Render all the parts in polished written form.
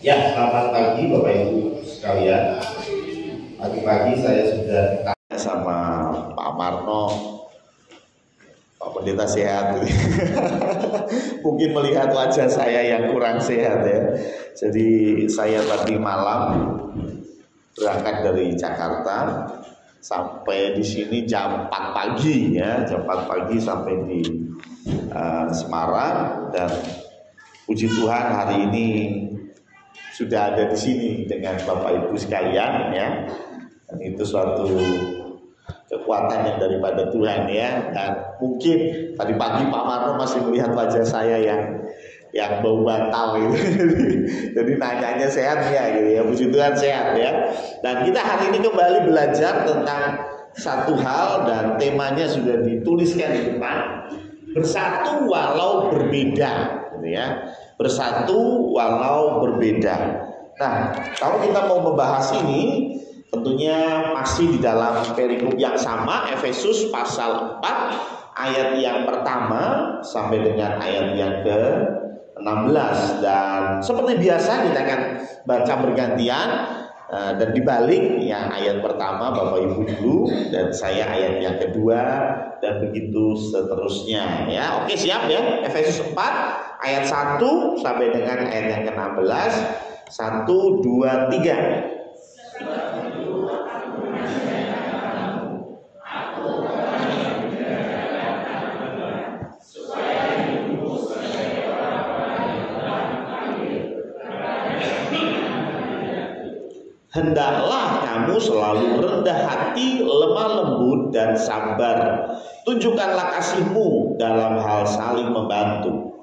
Ya, selamat pagi Bapak Ibu sekalian. Pagi-pagi saya sudah tanya sama Pak Marno, Pak Pendeta sehat. Mungkin melihat wajah saya yang kurang sehat ya. Jadi saya tadi malam berangkat dari Jakarta sampai di sini jam 4 pagi ya, jam 4 pagi sampai di Semarang, dan puji Tuhan hari ini sudah ada di sini dengan Bapak Ibu sekalian ya. Dan itu suatu kekuatan yang daripada Tuhan ya. Dan mungkin tadi pagi Pak Marno masih melihat wajah saya yang bau bantal gitu. Jadi nanyanya sehat ya gitu ya. Puji Tuhan sehat ya. Dan kita hari ini kembali belajar tentang satu hal, dan temanya sudah dituliskan di depan. Bersatu walau berbeda gitu ya. Bersatu walau berbeda. Nah, kalau kita mau membahas ini, tentunya masih di dalam perikop yang sama, Efesus pasal 4 ayat yang pertama sampai dengan ayat yang ke-16. Dan seperti biasa kita akan baca bergantian, dan dibalik yang ayat pertama Bapak Ibu dulu dan saya ayat yang kedua, dan begitu seterusnya ya. Oke, siap ya. Efesus 4 ayat 1 sampai dengan ayat yang ke-16. 1, 2, 3. Hendaklah kamu selalu rendah hati, lemah lembut, dan sabar. Tunjukkanlah kasihmu dalam hal saling membantu.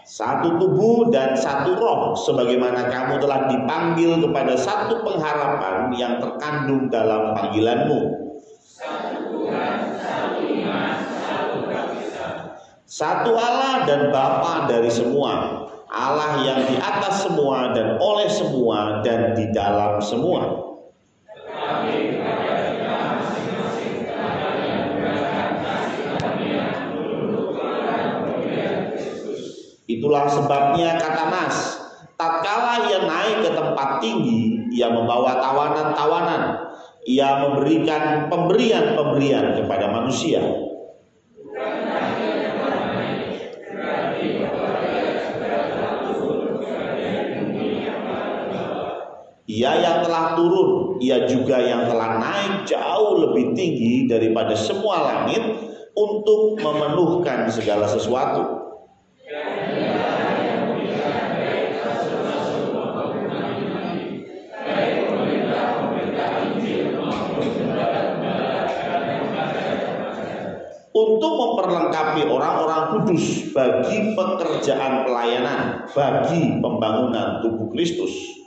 Satu tubuh dan satu roh, sebagaimana kamu telah dipanggil kepada satu pengharapan yang terkandung dalam panggilanmu. Satu Allah dan Bapa dari semua, Allah yang di atas semua dan oleh semua dan di dalam semua. Itulah sebabnya kata Nas, tatkala ia naik ke tempat tinggi, ia membawa tawanan-tawanan, ia memberikan pemberian-pemberian kepada manusia. Ia yang telah turun, ia juga yang telah naik jauh lebih tinggi daripada semua langit untuk memenuhkan segala sesuatu. Untuk memperlengkapi orang-orang kudus bagi pekerjaan pelayanan, bagi pembangunan tubuh Kristus.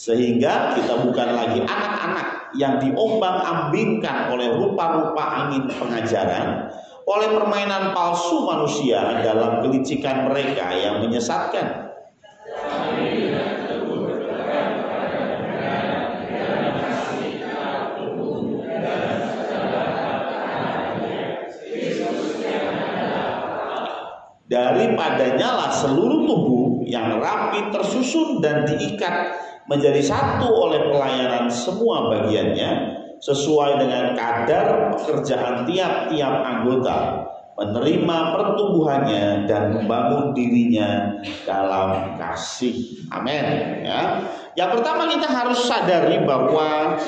Sehingga kita bukan lagi anak-anak yang diombang-ambingkan oleh rupa-rupa angin pengajaran, oleh permainan palsu manusia dalam kelicikan mereka yang menyesatkan. Daripadanya lah seluruh tubuh yang rapi tersusun dan diikat menjadi satu oleh pelayanan semua bagiannya, sesuai dengan kadar pekerjaan tiap-tiap anggota, menerima pertumbuhannya dan membangun dirinya dalam kasih. Amin ya. Yang pertama, kita harus sadari bahwa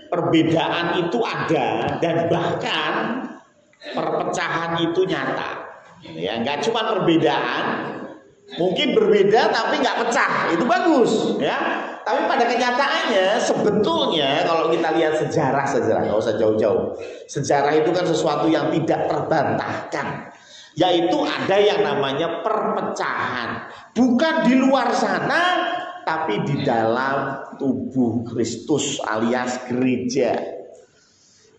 perbedaan itu ada, dan bahkan perpecahan itu nyata. Ya, nggak cuma perbedaan, mungkin berbeda tapi nggak pecah, itu bagus ya. Tapi pada kenyataannya sebetulnya kalau kita lihat sejarah, nggak usah jauh-jauh. Sejarah itu kan sesuatu yang tidak terbantahkan, yaitu ada yang namanya perpecahan, bukan di luar sana, tapi di dalam tubuh Kristus alias gereja.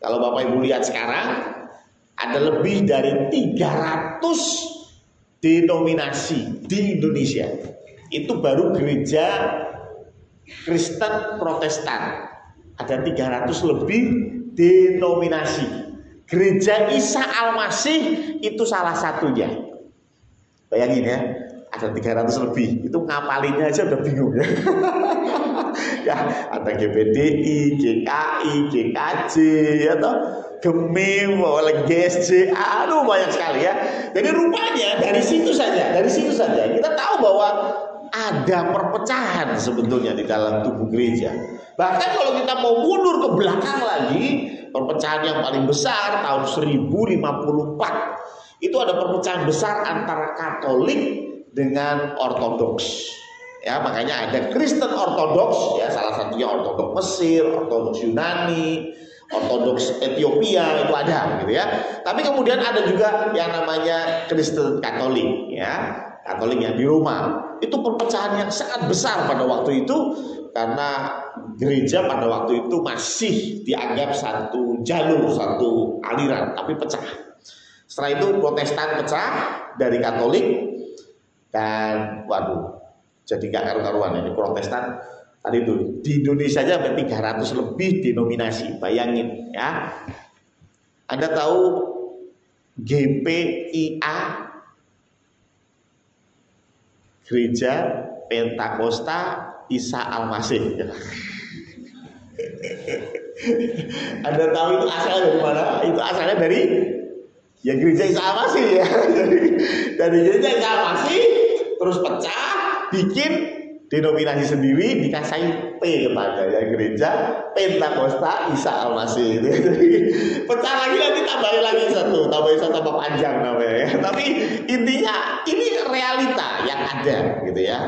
Kalau Bapak Ibu lihat sekarang, Ada lebih dari 300 denominasi di Indonesia. Itu baru gereja Kristen Protestan. Ada 300 lebih denominasi. Gereja Isa Al-Masih itu salah satunya. Bayangin ya, ada 300 lebih. Itu ngapalinnya aja udah bingung ya. Ya, ada GPDI, GKI, GKJ, atau GEMIM, GSJ, aduh banyak sekali ya. Jadi rupanya dari situ saja kita tahu bahwa ada perpecahan sebetulnya di dalam tubuh gereja. Bahkan kalau kita mau mundur ke belakang lagi, perpecahan yang paling besar tahun 1054 itu ada perpecahan besar antara Katolik dengan Ortodoks. Ya, makanya ada Kristen Ortodoks, ya, salah satunya Ortodoks Mesir, Ortodoks Yunani, Ortodoks Ethiopia, itu ada gitu ya. Tapi kemudian ada juga yang namanya Kristen Katolik, ya, Katolik yang di Roma. Itu perpecahan yang sangat besar pada waktu itu karena gereja pada waktu itu masih dianggap satu jalur, satu aliran, tapi pecah. Setelah itu Protestan pecah dari Katolik dan waduh, jadi gak karu-karuan ini Protestan tadi itu. Di Indonesia aja sampai 300 lebih denominasi. Bayangin ya. Anda tahu GPIA, Gereja Pentakosta Isa Al-Masih. Anda tahu itu asalnya dari mana? Itu asalnya dari ya Gereja Isa Al-Masih ya. Dari Gereja Isa Al-Masih terus pecah, bikin denominasi sendiri, dikasih P kepada ya Gereja Pentakosta Isa Al-Masih. Pecah lagi nanti tambahin lagi satu tambah panjang namanya ya. Tapi intinya ini realita yang ada gitu ya.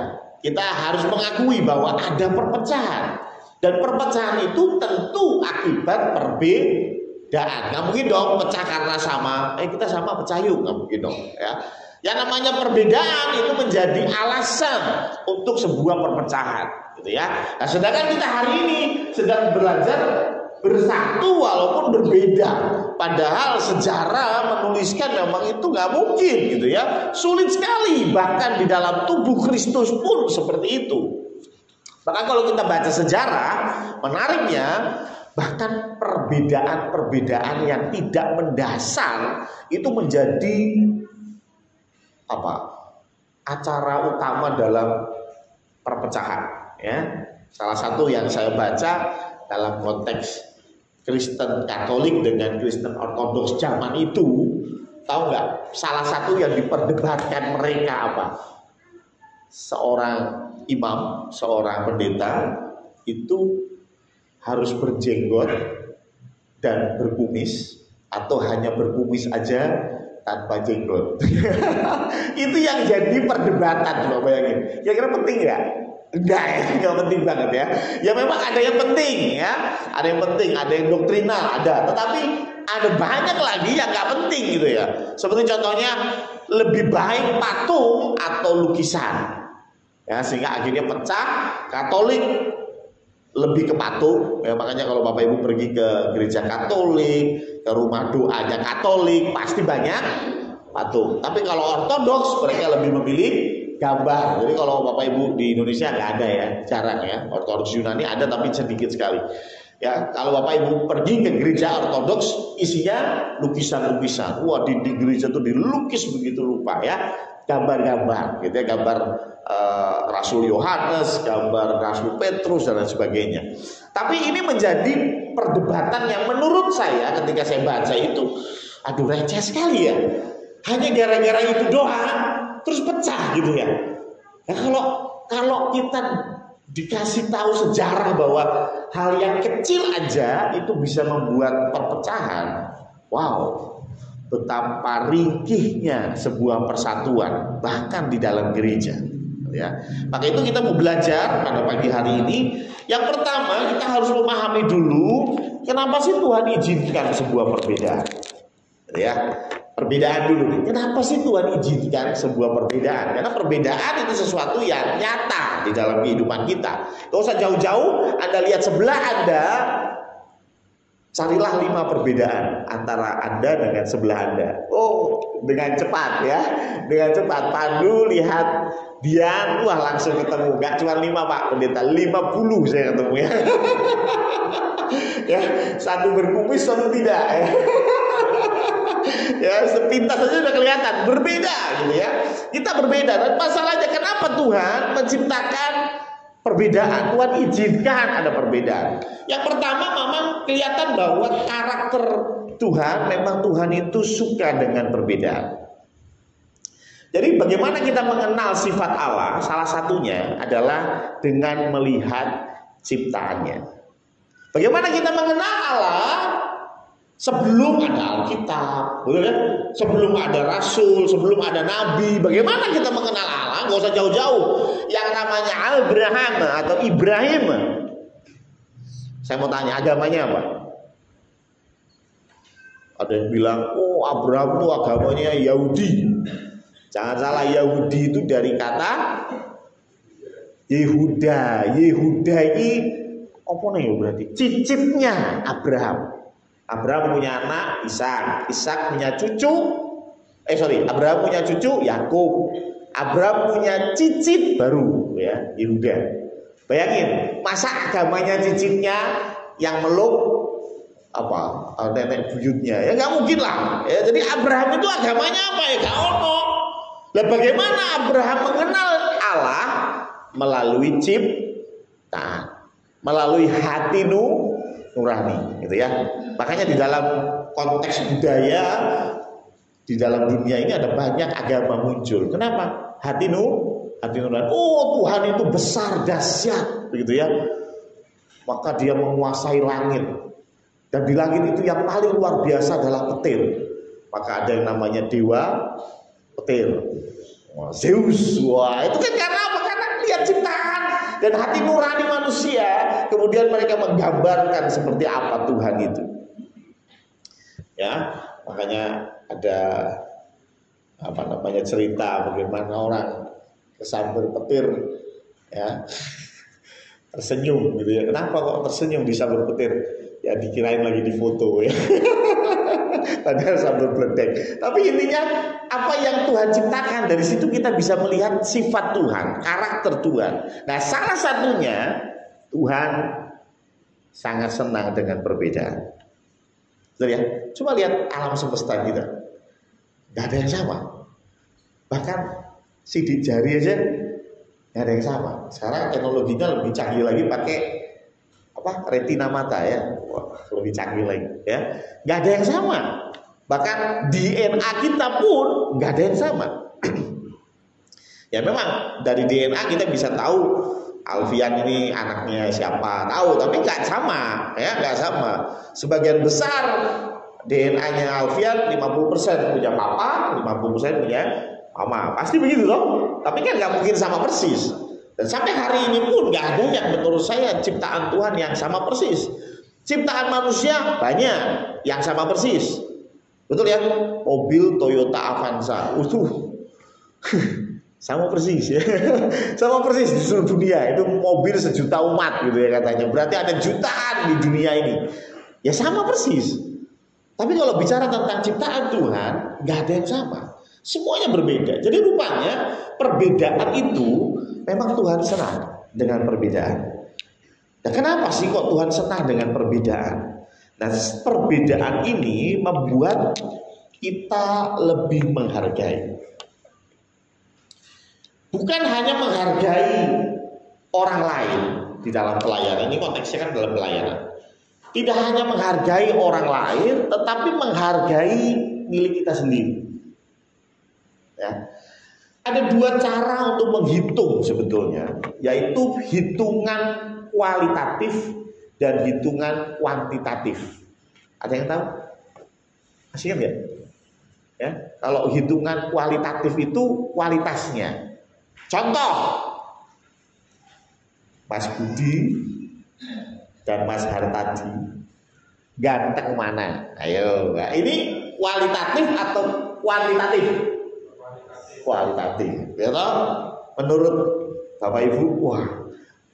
Kita harus mengakui bahwa ada perpecahan, dan perpecahan itu tentu akibat perbedaan. Nggak mungkin dong pecah karena sama, kita sama pecah yuk, nggak mungkin dong ya. Yang namanya perbedaan itu menjadi alasan untuk sebuah perpecahan, gitu ya. Nah, sedangkan kita hari ini sedang belajar bersatu walaupun berbeda. Padahal sejarah menuliskan memang itu nggak mungkin, gitu ya. Sulit sekali, bahkan di dalam tubuh Kristus pun seperti itu. Bahkan kalau kita baca sejarah, menariknya bahkan perbedaan-perbedaan yang tidak mendasar itu menjadi acara utama dalam perpecahan ya. Salah satu yang saya baca dalam konteks Kristen Katolik dengan Kristen Ortodoks zaman itu, tahu nggak salah satu yang diperdebatkan mereka apa? Seorang imam, seorang pendeta itu harus berjenggot dan berkumis atau hanya berkumis aja tanpa jenggot. Itu yang jadi perdebatan, coba bayangin. Kira-kira penting nggak? Enggak ya, nggak penting banget ya. Ya memang ada yang penting ya, ada yang penting, ada yang doktrinal, ada. Tetapi ada banyak lagi yang nggak penting gitu ya. Seperti contohnya lebih baik patung atau lukisan. Ya, sehingga akhirnya pecah. Katolik lebih ke patung ya, makanya kalau Bapak Ibu pergi ke gereja Katolik, ke rumah doanya Katolik, pasti banyak patung. Tapi kalau Ortodoks mereka lebih memilih gambar. Jadi kalau Bapak Ibu di Indonesia nggak ada ya, jarang ya. Ortodoks Yunani ada tapi sedikit sekali. Ya, kalau Bapak Ibu pergi ke gereja Ortodoks isinya lukisan-lukisan. Wah, di gereja itu dilukis begitu rupa ya, gambar-gambar gitu ya, gambar Rasul Yohanes, gambar Rasul Petrus dan lain sebagainya. Tapi ini menjadi perdebatan yang menurut saya ketika saya baca itu, aduh receh sekali ya. Hanya gara-gara itu doang terus pecah gitu ya. Nah, kalau kita dikasih tahu sejarah bahwa hal yang kecil aja itu bisa membuat perpecahan, wow, betapa ringkihnya sebuah persatuan bahkan di dalam gereja. Ya, maka itu kita mau belajar pada pagi hari ini. Yang pertama kita harus memahami dulu kenapa sih Tuhan izinkan sebuah perbedaan. Ya, perbedaan dulu nih. Kenapa sih Tuhan izinkan sebuah perbedaan? Karena perbedaan itu sesuatu yang nyata di dalam kehidupan kita. Gak usah jauh-jauh, Anda lihat sebelah Anda, Carilah 5 perbedaan antara Anda dengan sebelah Anda. Oh, dengan cepat ya. Dengan cepat. Pandu lihat Dian, wah langsung ketemu. Gak cuma 5 Pak Pendeta, 50 saya ketemu ya. Ya, satu berkumis, satu tidak ya. Ya, sepintas saja sudah kelihatan berbeda gitu ya. Kita berbeda, dan masalahnya kenapa Tuhan menciptakan perbedaan? Tuhan izinkan ada perbedaan. Yang pertama memang kelihatan bahwa karakter Tuhan, memang Tuhan itu suka dengan perbedaan. Jadi bagaimana kita mengenal sifat Allah? Salah satunya adalah dengan melihat ciptaannya. Bagaimana kita mengenal Allah? Sebelum ada Alkitab, betul kan? Sebelum ada Rasul, sebelum ada Nabi, bagaimana kita mengenal Allah? Gak usah jauh-jauh. Yang namanya Abraham atau Ibrahim, saya mau tanya agamanya apa? Ada yang bilang, oh Abraham itu agamanya Yahudi. Jangan salah, Yahudi itu dari kata Yehuda. Yehuda ini apa nih berarti? Cicitnya Abraham. Abraham punya anak Ishak, Ishak punya cucu, Abraham punya cucu Yakub, Abraham punya cicit baru ya Yehuda. Bayangin, masa agamanya cicitnya yang meluk apa nenek buyutnya? Ya nggak mungkin lah. Ya, jadi Abraham itu agamanya apa ya? Gak ono. Lah bagaimana Abraham mengenal Allah? Melalui ciptaan, melalui hati nurani, gitu ya. Makanya di dalam konteks budaya di dalam dunia ini ada banyak agama muncul. Kenapa? Hati nurani. Oh, Tuhan itu besar, dahsyat, begitu ya. Maka dia menguasai langit. Dan di langit itu yang paling luar biasa adalah petir. Maka ada yang namanya dewa petir. Zeus. Wah, itu kan karena apa? Karena lihat ciptaan dan hati nurani manusia. Kemudian mereka menggambarkan seperti apa Tuhan itu. Ya, makanya ada apa namanya cerita bagaimana orang kesambar petir ya tersenyum gitu ya. Kenapa kok tersenyum di sambar petir? Ya dikirain lagi di foto ya. Padahal sambil bledek. Tapi intinya apa yang Tuhan ciptakan, dari situ kita bisa melihat sifat Tuhan, karakter Tuhan. Nah, salah satunya Tuhan sangat senang dengan perbedaan. Betul ya? Coba lihat alam semesta kita, gak ada yang sama. Bahkan sidik jari aja gak ada yang sama. Sekarang teknologinya lebih canggih lagi, pakai apa? Retina mata ya. Wah, lebih canggih lagi ya. Gak ada yang sama. Bahkan DNA kita pun gak ada yang sama. Ya memang dari DNA kita bisa tahu Alfian ini anaknya siapa, tahu, tapi nggak sama, ya nggak sama. Sebagian besar DNA-nya Alfian 50% punya papa, 50% punya mama, pasti begitu loh. Tapi kan nggak mungkin sama persis. Dan sampai hari ini pun nggak ada yang menurut saya ciptaan Tuhan yang sama persis. Ciptaan manusia banyak yang sama persis, betul ya? Mobil Toyota Avanza, sama persis ya. Sama persis di seluruh dunia. Itu mobil sejuta umat gitu ya katanya. Berarti ada jutaan di dunia ini. Ya sama persis. Tapi kalau bicara tentang ciptaan Tuhan, gak ada yang sama. Semuanya berbeda. Jadi rupanya perbedaan itu memang Tuhan senang dengan perbedaan. Nah, kenapa sih kok Tuhan senang dengan perbedaan? Nah, perbedaan ini membuat kita lebih menghargai. Bukan hanya menghargai orang lain di dalam pelayanan, ini konteksnya kan dalam pelayanan. Tidak hanya menghargai orang lain, tetapi menghargai milik kita sendiri. Ya. Ada 2 cara untuk menghitung sebetulnya, yaitu hitungan kualitatif dan hitungan kuantitatif. Ada yang tahu? Masih ingat ya? Ya, kalau hitungan kualitatif itu kualitasnya. Contoh, Mas Budi dan Mas Hartadi ganteng mana? Ayo, nah, ini kualitatif atau kuantitatif? Kualitatif. Ya toh? Menurut Bapak Ibu, wah,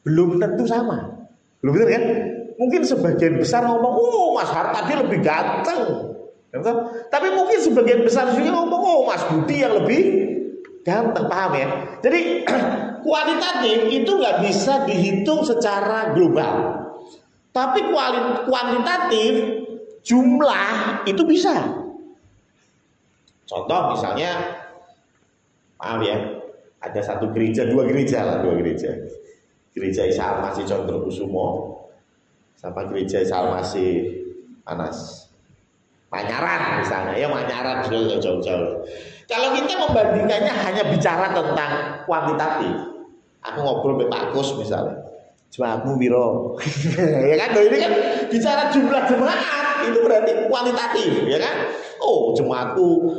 belum tentu sama. Belum betul kan? Mungkin sebagian besar ngomong, oh Mas Hartadi lebih ganteng. Tapi mungkin sebagian besar juga ngomong, oh Mas Budi yang lebih ganteng, paham ya? Jadi kualitatif itu nggak bisa dihitung secara global. Tapi kuantitatif jumlah itu bisa. Contoh misalnya, maaf ya, ada satu gereja, dua gereja. Gereja Isa Al-Masih Condrokusumo sama gereja Isa Al-Masih Manyaran misalnya, ya Manyaran jauh-jauh. Kalau kita membandingkannya hanya bicara tentang kuantitatif, aku ngobrol sama Pak Kus misalnya, jemaatmu biro, ya kan? Ini kan bicara jumlah jemaat, itu berarti kuantitatif, ya kan? Oh jemaatku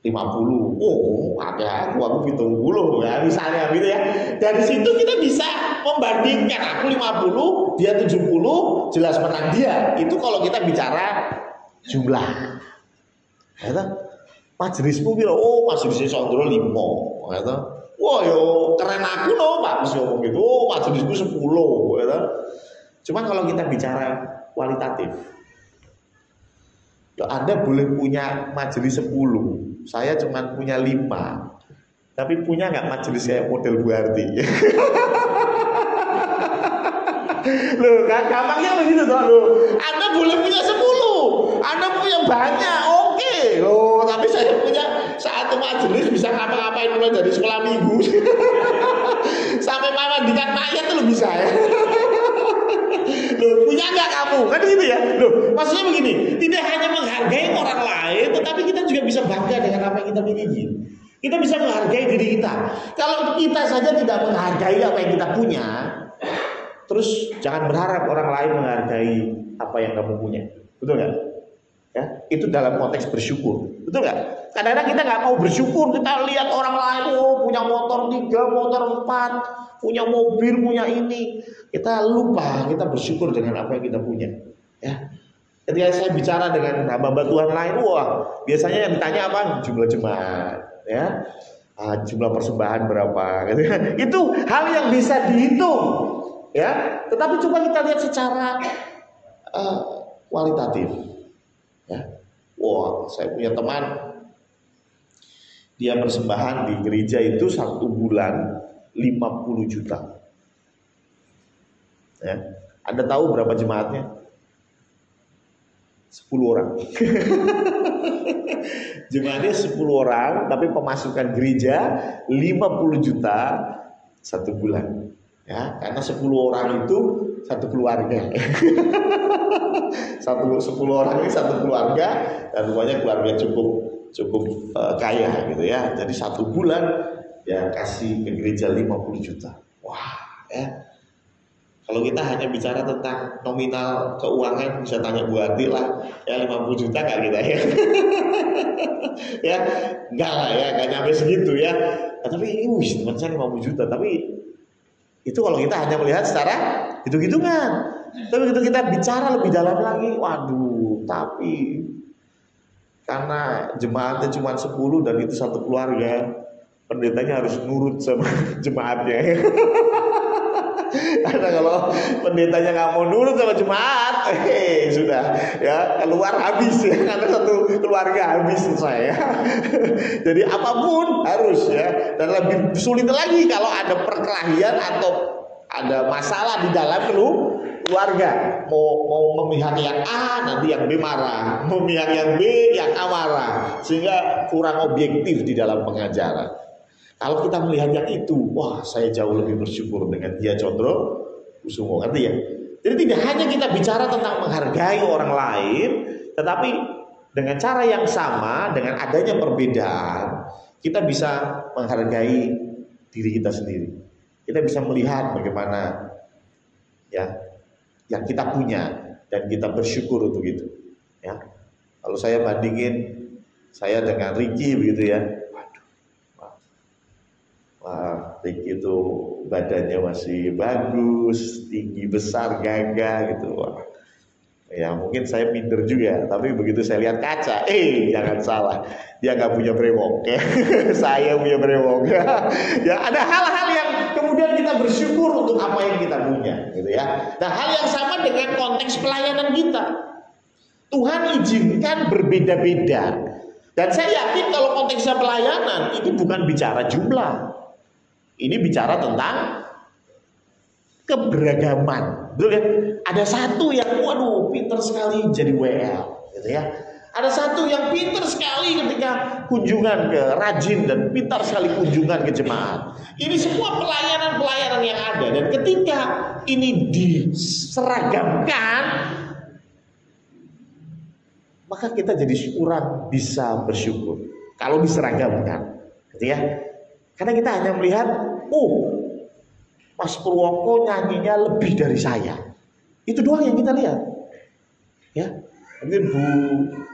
50, oh ada aku 70, ya misalnya gitu ya. Dari situ kita bisa membandingkan, aku 50, dia 70, jelas menang dia. Itu kalau kita bicara jumlah. Ya, majelismu bilang, oh majelisnya Sondro 5. Ya, wah yo keren aku loh Pak, mesti ngomong gitu. Oh majelisku 10. Ya, cuman kalau kita bicara kualitatif, Anda boleh punya majelis 10, saya cuma punya 5. Tapi punya nggak majelis kayak model Bu Harti? Loh, gampangnya begitu toh. Loh, Anda boleh punya 10, Anda punya banyak, oke. Loh, tapi saya punya satu majelis bisa ngapa-ngapain mulai dari sekolah minggu sampai memandikan mayat itu bisa ya. Loh, punya nggak kamu? Kan gitu ya. Loh, maksudnya begini, tidak hanya menghargai orang lain, tetapi kita juga bisa bangga dengan apa yang kita miliki. Kita bisa menghargai diri kita. Kalau kita saja tidak menghargai apa yang kita punya, terus jangan berharap orang lain menghargai apa yang kamu punya. Betul nggak? Ya, itu dalam konteks bersyukur. Betul nggak? Kadang-kadang kita nggak mau bersyukur. Kita lihat orang lain, oh punya motor 3, motor 4, punya mobil, punya ini. Kita lupa kita bersyukur dengan apa yang kita punya. Ya. Ketika saya bicara dengan hamba Tuhan lain, wah biasanya yang ditanya apa? Jumlah jemaat, ya, jumlah persembahan berapa? Gitu. Itu hal yang bisa dihitung. Ya, tetapi coba kita lihat secara kualitatif. Ya, wah, saya punya teman, dia persembahan di gereja itu 1 bulan 50 juta. Ya, Anda tahu berapa jemaatnya? 10 orang. Jemaatnya 10 orang, tapi pemasukan gereja 50 juta 1 bulan. Ya, karena 10 orang itu satu keluarga. 10 orang ini satu keluarga, dan rupanya keluarga cukup kaya gitu ya. Jadi 1 bulan ya kasih ke gereja 50 juta. Wah, ya. Kalau kita hanya bicara tentang nominal keuangan, bisa tanya Bu Ati lah, ya 50 juta nggak kita ya? Ya, enggak lah ya, nggak nyampe segitu ya. Tapi, teman saya 50 juta, tapi itu kalau kita hanya melihat secara hitung-hitungan. Tapi begitu kita bicara lebih dalam lagi, waduh, tapi karena jemaatnya cuma 10 dan itu satu keluarga, pendetanya harus nurut sama jemaatnya. Karena kalau pendetanya nggak mau nurut sama jemaat, sudah ya keluar habis ya, karena satu keluarga habis selesai ya. Jadi apapun harus ya, dan lebih sulit lagi kalau ada perkelahian atau ada masalah di dalam keluarga. Mau memihak yang A, nanti yang B marah, memihak yang B, yang A marah, sehingga kurang objektif di dalam pengajaran. Kalau kita melihat yang itu, wah saya jauh lebih bersyukur dengan dia Condrokusumo, ngerti ya? Jadi tidak hanya kita bicara tentang menghargai orang lain, tetapi dengan cara yang sama, dengan adanya perbedaan, kita bisa menghargai diri kita sendiri. Kita bisa melihat bagaimana ya yang kita punya dan kita bersyukur untuk itu. Ya, kalau saya bandingin saya dengan Ricky begitu ya. Ricky itu badannya masih bagus, tinggi besar, gagah gitu. Wah. Ya mungkin saya minder juga, tapi begitu saya lihat kaca, jangan salah, dia nggak punya brewok, ya. Saya punya brewok. Ya ada hal-hal yang kemudian kita bersyukur untuk apa yang kita punya, gitu ya. Nah hal yang sama dengan konteks pelayanan kita. Tuhan izinkan berbeda-beda. Dan saya yakin kalau konteksnya pelayanan ini bukan bicara jumlah, ini bicara tentang keberagaman, betul ya? Ada satu yang waduh pinter sekali jadi WL, gitu ya. Ada satu yang pinter sekali ketika kunjungan ke rajin dan pintar sekali kunjungan ke jemaat. Ini semua pelayanan-pelayanan yang ada, dan ketika ini diseragamkan, maka kita jadi kurang bisa bersyukur kalau diseragamkan, gitu ya. Karena kita hanya melihat, Mas Purwoko nyanyinya lebih dari saya. Itu doang yang kita lihat. Ya. Mungkin Bu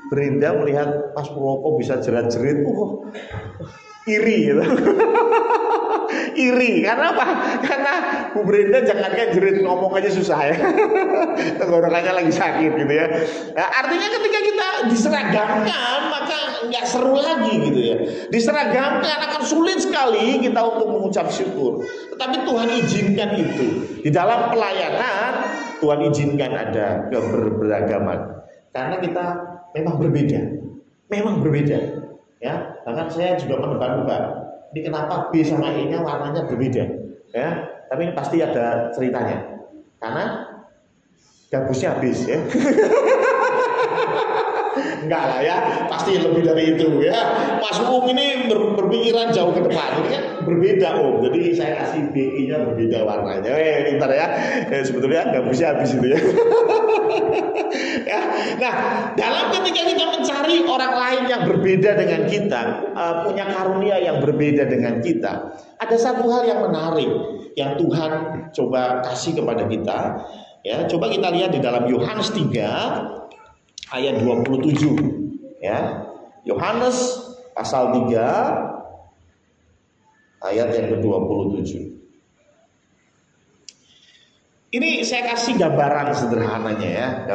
Brenda melihat Mas Purwoko bisa jerat-jerit, iri gitu. Iri, karena apa? Karena Bu Brenda jangankan jerit, ngomong aja susah ya. Tenggorokannya lagi sakit gitu ya. Nah, artinya ketika kita diseragamkan, maka nggak seru lagi gitu ya. Diseragamkan akan sulit sekali kita untuk mengucap syukur. Tetapi Tuhan izinkan itu. Di dalam pelayanan Tuhan izinkan ada keberagaman. Karena kita memang berbeda. Memang berbeda. Ya, bahkan saya juga menebak-nebak. Ini kenapa B sama E-nya warnanya berbeda, ya? Tapi ini pasti ada ceritanya. Karena gabusnya habis, ya. Enggak lah ya, pasti lebih dari itu ya. Mas ini berpikiran jauh ke depan, ini kan berbeda Jadi saya kasih BI-nya berbeda warnanya. Pintar ya. Sebetulnya gabusnya habis itu ya. Ya. Nah, dalam ketika kita mencari orang lain yang berbeda dengan kita, punya karunia yang berbeda dengan kita, ada satu hal yang menarik yang Tuhan coba kasih kepada kita. Ya, coba kita lihat di dalam Yohanes 3 ayat 27 ya. Yohanes pasal 3 ayat yang ke-27. Ini saya kasih gambaran sederhananya ya,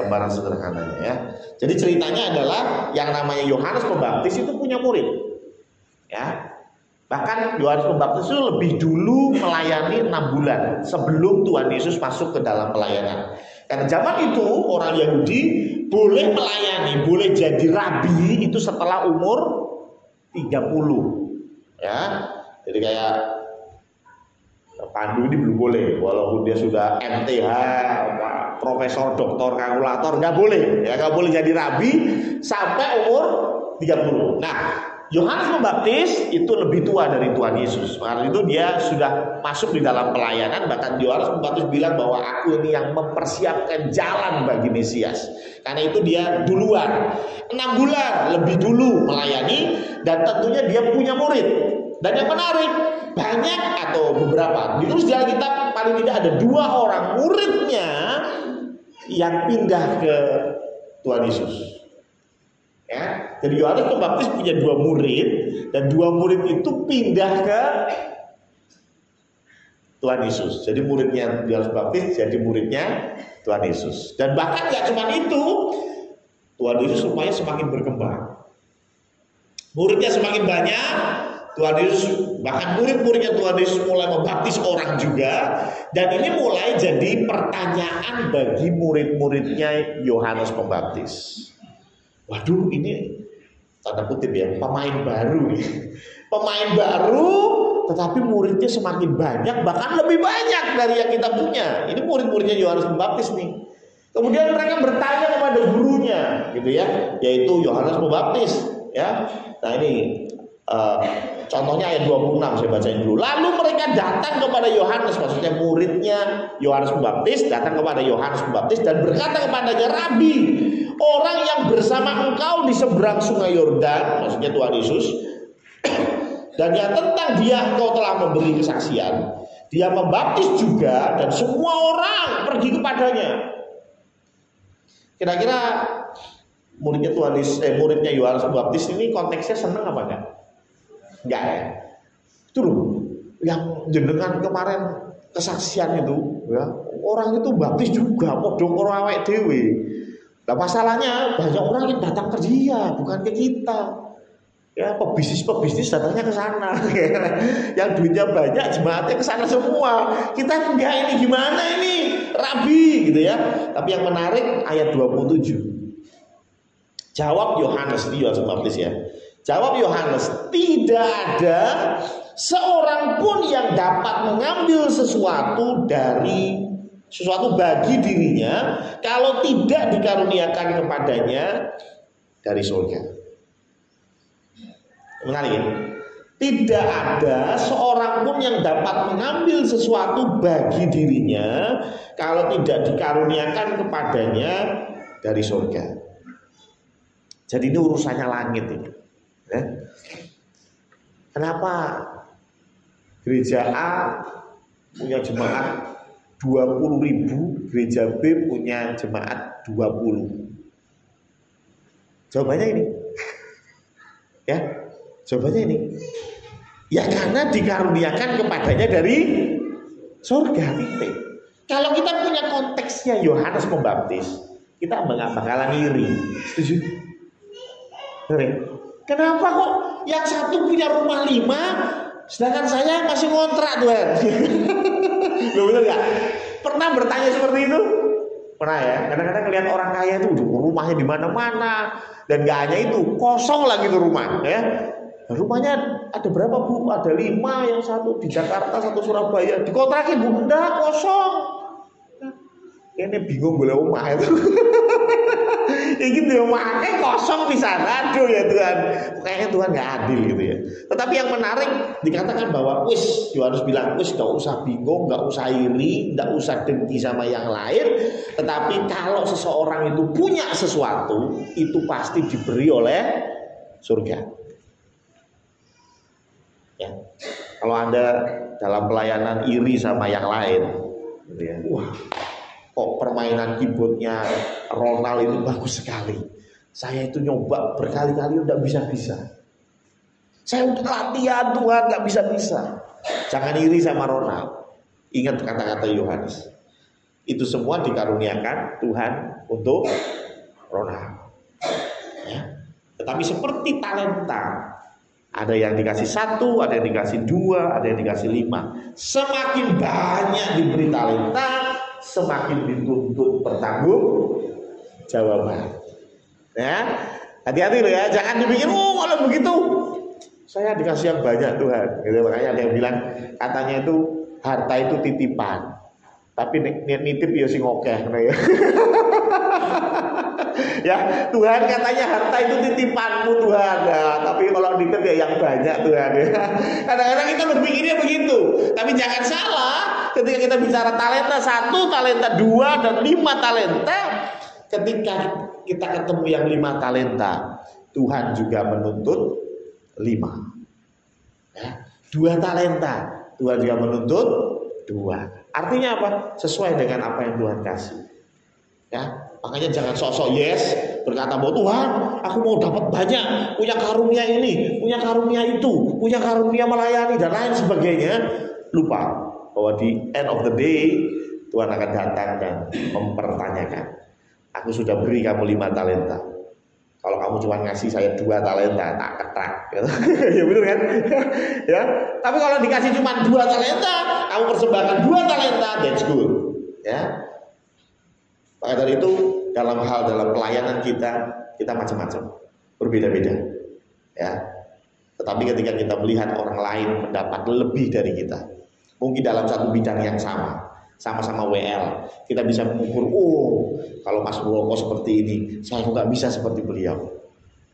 ya. Jadi ceritanya adalah yang namanya Yohanes Pembaptis itu punya murid. Ya. Bahkan Yohanes Pembaptis itu lebih dulu melayani 6 bulan sebelum Tuhan Yesus masuk ke dalam pelayanan. Karena zaman itu orang Yahudi boleh melayani, boleh jadi rabi itu setelah umur 30. Ya. Jadi kayak Pandu ini belum boleh, walaupun dia sudah MTH, profesor, doktor, kalkulator, nggak boleh, ya nggak boleh jadi rabi sampai umur 30. Nah, Yohanes Pembaptis itu lebih tua dari Tuhan Yesus. Karena itu dia sudah masuk di dalam pelayanan. Bahkan Yohanes Pembaptis bilang bahwa aku ini yang mempersiapkan jalan bagi Mesias. Karena itu dia duluan, 6 bulan lebih dulu melayani, dan tentunya dia punya murid. Dan yang menarik, banyak atau beberapa ditulis di Alkitab paling tidak ada 2 orang muridnya yang pindah ke Tuhan Yesus. Ya, jadi Yohanes Pembaptis punya 2 murid, dan 2 murid itu pindah ke Tuhan Yesus. Jadi muridnya Yohanes Pembaptis jadi muridnya Tuhan Yesus. Dan bahkan gak cuma itu, Tuhan Yesus supaya semakin berkembang. Muridnya semakin banyak, Tuhan Yesus, bahkan murid-muridnya Tuhan Yesus mulai membaptis orang juga. Dan ini mulai jadi pertanyaan bagi murid-muridnya Yohanes Pembaptis. Waduh, ini tanda kutip ya, pemain baru nih. Pemain baru, tetapi muridnya semakin banyak, bahkan lebih banyak dari yang kita punya. Ini murid-muridnya Yohanes Pembaptis nih. Kemudian mereka bertanya kepada gurunya, gitu ya, yaitu Yohanes Pembaptis. Ya, nah ini contohnya ayat 26 saya bacain dulu. Lalu mereka datang kepada Yohanes, maksudnya muridnya Yohanes Pembaptis datang kepada Yohanes Pembaptis dan berkata kepadanya, Rabi, orang yang bersama engkau di seberang sungai Yordan, maksudnya Tuhan Yesus, dan yang tentang dia engkau telah memberi kesaksian, dia membaptis juga dan semua orang pergi kepadanya. Kira-kira muridnya muridnya Yohanes Pembaptis ini konteksnya senang apa enggak? Enggak ya. Itu loh yang jenengan kemarin kesaksian itu ya, orang itu baptis juga padha karo awake dhewe. Nah masalahnya banyak orang yang datang ke dia, bukan ke kita. Ya pebisnis datangnya ke sana. Yang duitnya banyak jemaatnya ke sana semua. Kita enggak, ini gimana ini? Rabi gitu ya. Tapi yang menarik ayat 27. Jawab Yohanes, di Yohanes Pembaptis ya. Jawab Yohanes, tidak ada seorang pun yang dapat mengambil sesuatu bagi dirinya kalau tidak dikaruniakan kepadanya dari surga. Menarik ya? Tidak ada seorang pun yang dapat mengambil sesuatu bagi dirinya kalau tidak dikaruniakan kepadanya dari surga. Jadi ini urusannya langit ini. Ya. Kenapa gereja A punya jemaat 20.000, gereja B punya jemaat 20? Jawabannya ini. Ya. Jawabannya ini, ya karena dikaruniakan kepadanya dari surga. Titik. Kalau kita punya konteksnya Yohanes Pembaptis, kita nggak bakalan iri. Setuju? Kenapa kok yang satu punya rumah 5, sedangkan saya masih ngontrak Tuhan? Loh, bener nggak? Pernah bertanya seperti itu? Pernah ya? Kadang-kadang lihat orang kaya itu rumahnya di mana-mana, dan nggak hanya itu, kosong lagi tuh rumah, ya. Rumahnya ada berapa Bu? Ada 5, yang satu di Jakarta, satu Surabaya. Dikontrakin Bu, enggak, kosong. Ini bingung boleh rumah itu. Ya gitu ya, makanya kosong di sana. Aduh ya Tuhan, kayaknya Tuhan nggak adil gitu ya. Tetapi yang menarik dikatakan bahwa Yohanes bilang nggak usah bingung, nggak usah iri, nggak usah dengki sama yang lain. Tetapi kalau seseorang itu punya sesuatu, itu pasti diberi oleh surga. Ya. Kalau Anda dalam pelayanan iri sama yang lain, gitu ya. Wah, kok permainan keyboardnya Ronald itu bagus sekali. Saya itu nyoba berkali-kali udah bisa-bisa. Saya udah latihan Tuhan nggak bisa-bisa. Jangan iri sama Ronald. Ingat kata-kata Yohanes. Itu semua dikaruniakan Tuhan untuk Ronald. Ya. Tetapi seperti talenta, ada yang dikasih 1, ada yang dikasih 2, ada yang dikasih 5. Semakin banyak diberi talenta, semakin dituntut bertanggung jawaban. Ya, hati-hati loh ya, jangan dipikir kalau begitu saya dikasih yang banyak Tuhan. Gitu, makanya ada yang bilang katanya itu harta itu titipan. Tapi nitip ya sing okeh ya. Ya, Tuhan katanya harta itu titipanmu Tuhan. Nah, tapi kalau nitip ya yang banyak Tuhan ya. Kadang-kadang kita berpikirnya begitu. Tapi jangan salah, ketika kita bicara talenta 1, talenta 2, dan 5 talenta, ketika kita ketemu yang 5 talenta, Tuhan juga menuntut 5. Ya, 2 talenta, Tuhan juga menuntut 2. Artinya apa? Sesuai dengan apa yang Tuhan kasih. Ya, makanya jangan sok-sok yes berkata bahwa Tuhan, aku mau dapat banyak, punya karunia ini, punya karunia itu, punya karunia melayani dan lain sebagainya. Lupa bahwa di end of the day Tuhan akan datang dan mempertanyakan, aku sudah beri kamu 5 talenta. Kalau kamu cuma ngasih saya 2 talenta, tak ketrak. Ya betul kan? Ya. Tapi kalau dikasih cuma 2 talenta, kamu persembahkan 2 talenta, that's good. Ya. Maka dari itu dalam pelayanan kita macam-macam, berbeda-beda. Ya. Tetapi ketika kita melihat orang lain mendapat lebih dari kita, mungkin dalam satu bidang yang sama-sama WL, kita bisa mengukur, kalau Mas Muloko seperti ini, saya nggak bisa seperti beliau.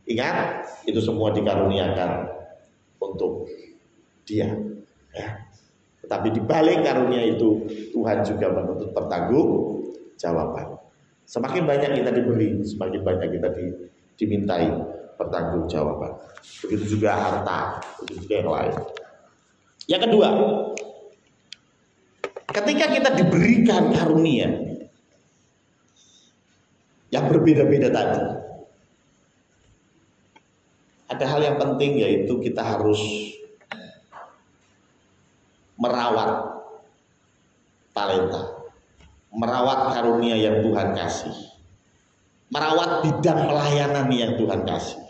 Ingat, itu semua dikaruniakan untuk dia. Ya. Tetapi di balik karunia itu, Tuhan juga menuntut pertanggung jawaban. Semakin banyak kita diberi, semakin banyak kita dimintai pertanggung jawaban. Begitu juga harta, begitu juga yang lain. Yang kedua, ketika kita diberikan karunia yang berbeda-beda tadi, ada hal yang penting, yaitu kita harus merawat talenta, merawat karunia yang Tuhan kasih. merawat bidang pelayanan yang Tuhan kasih.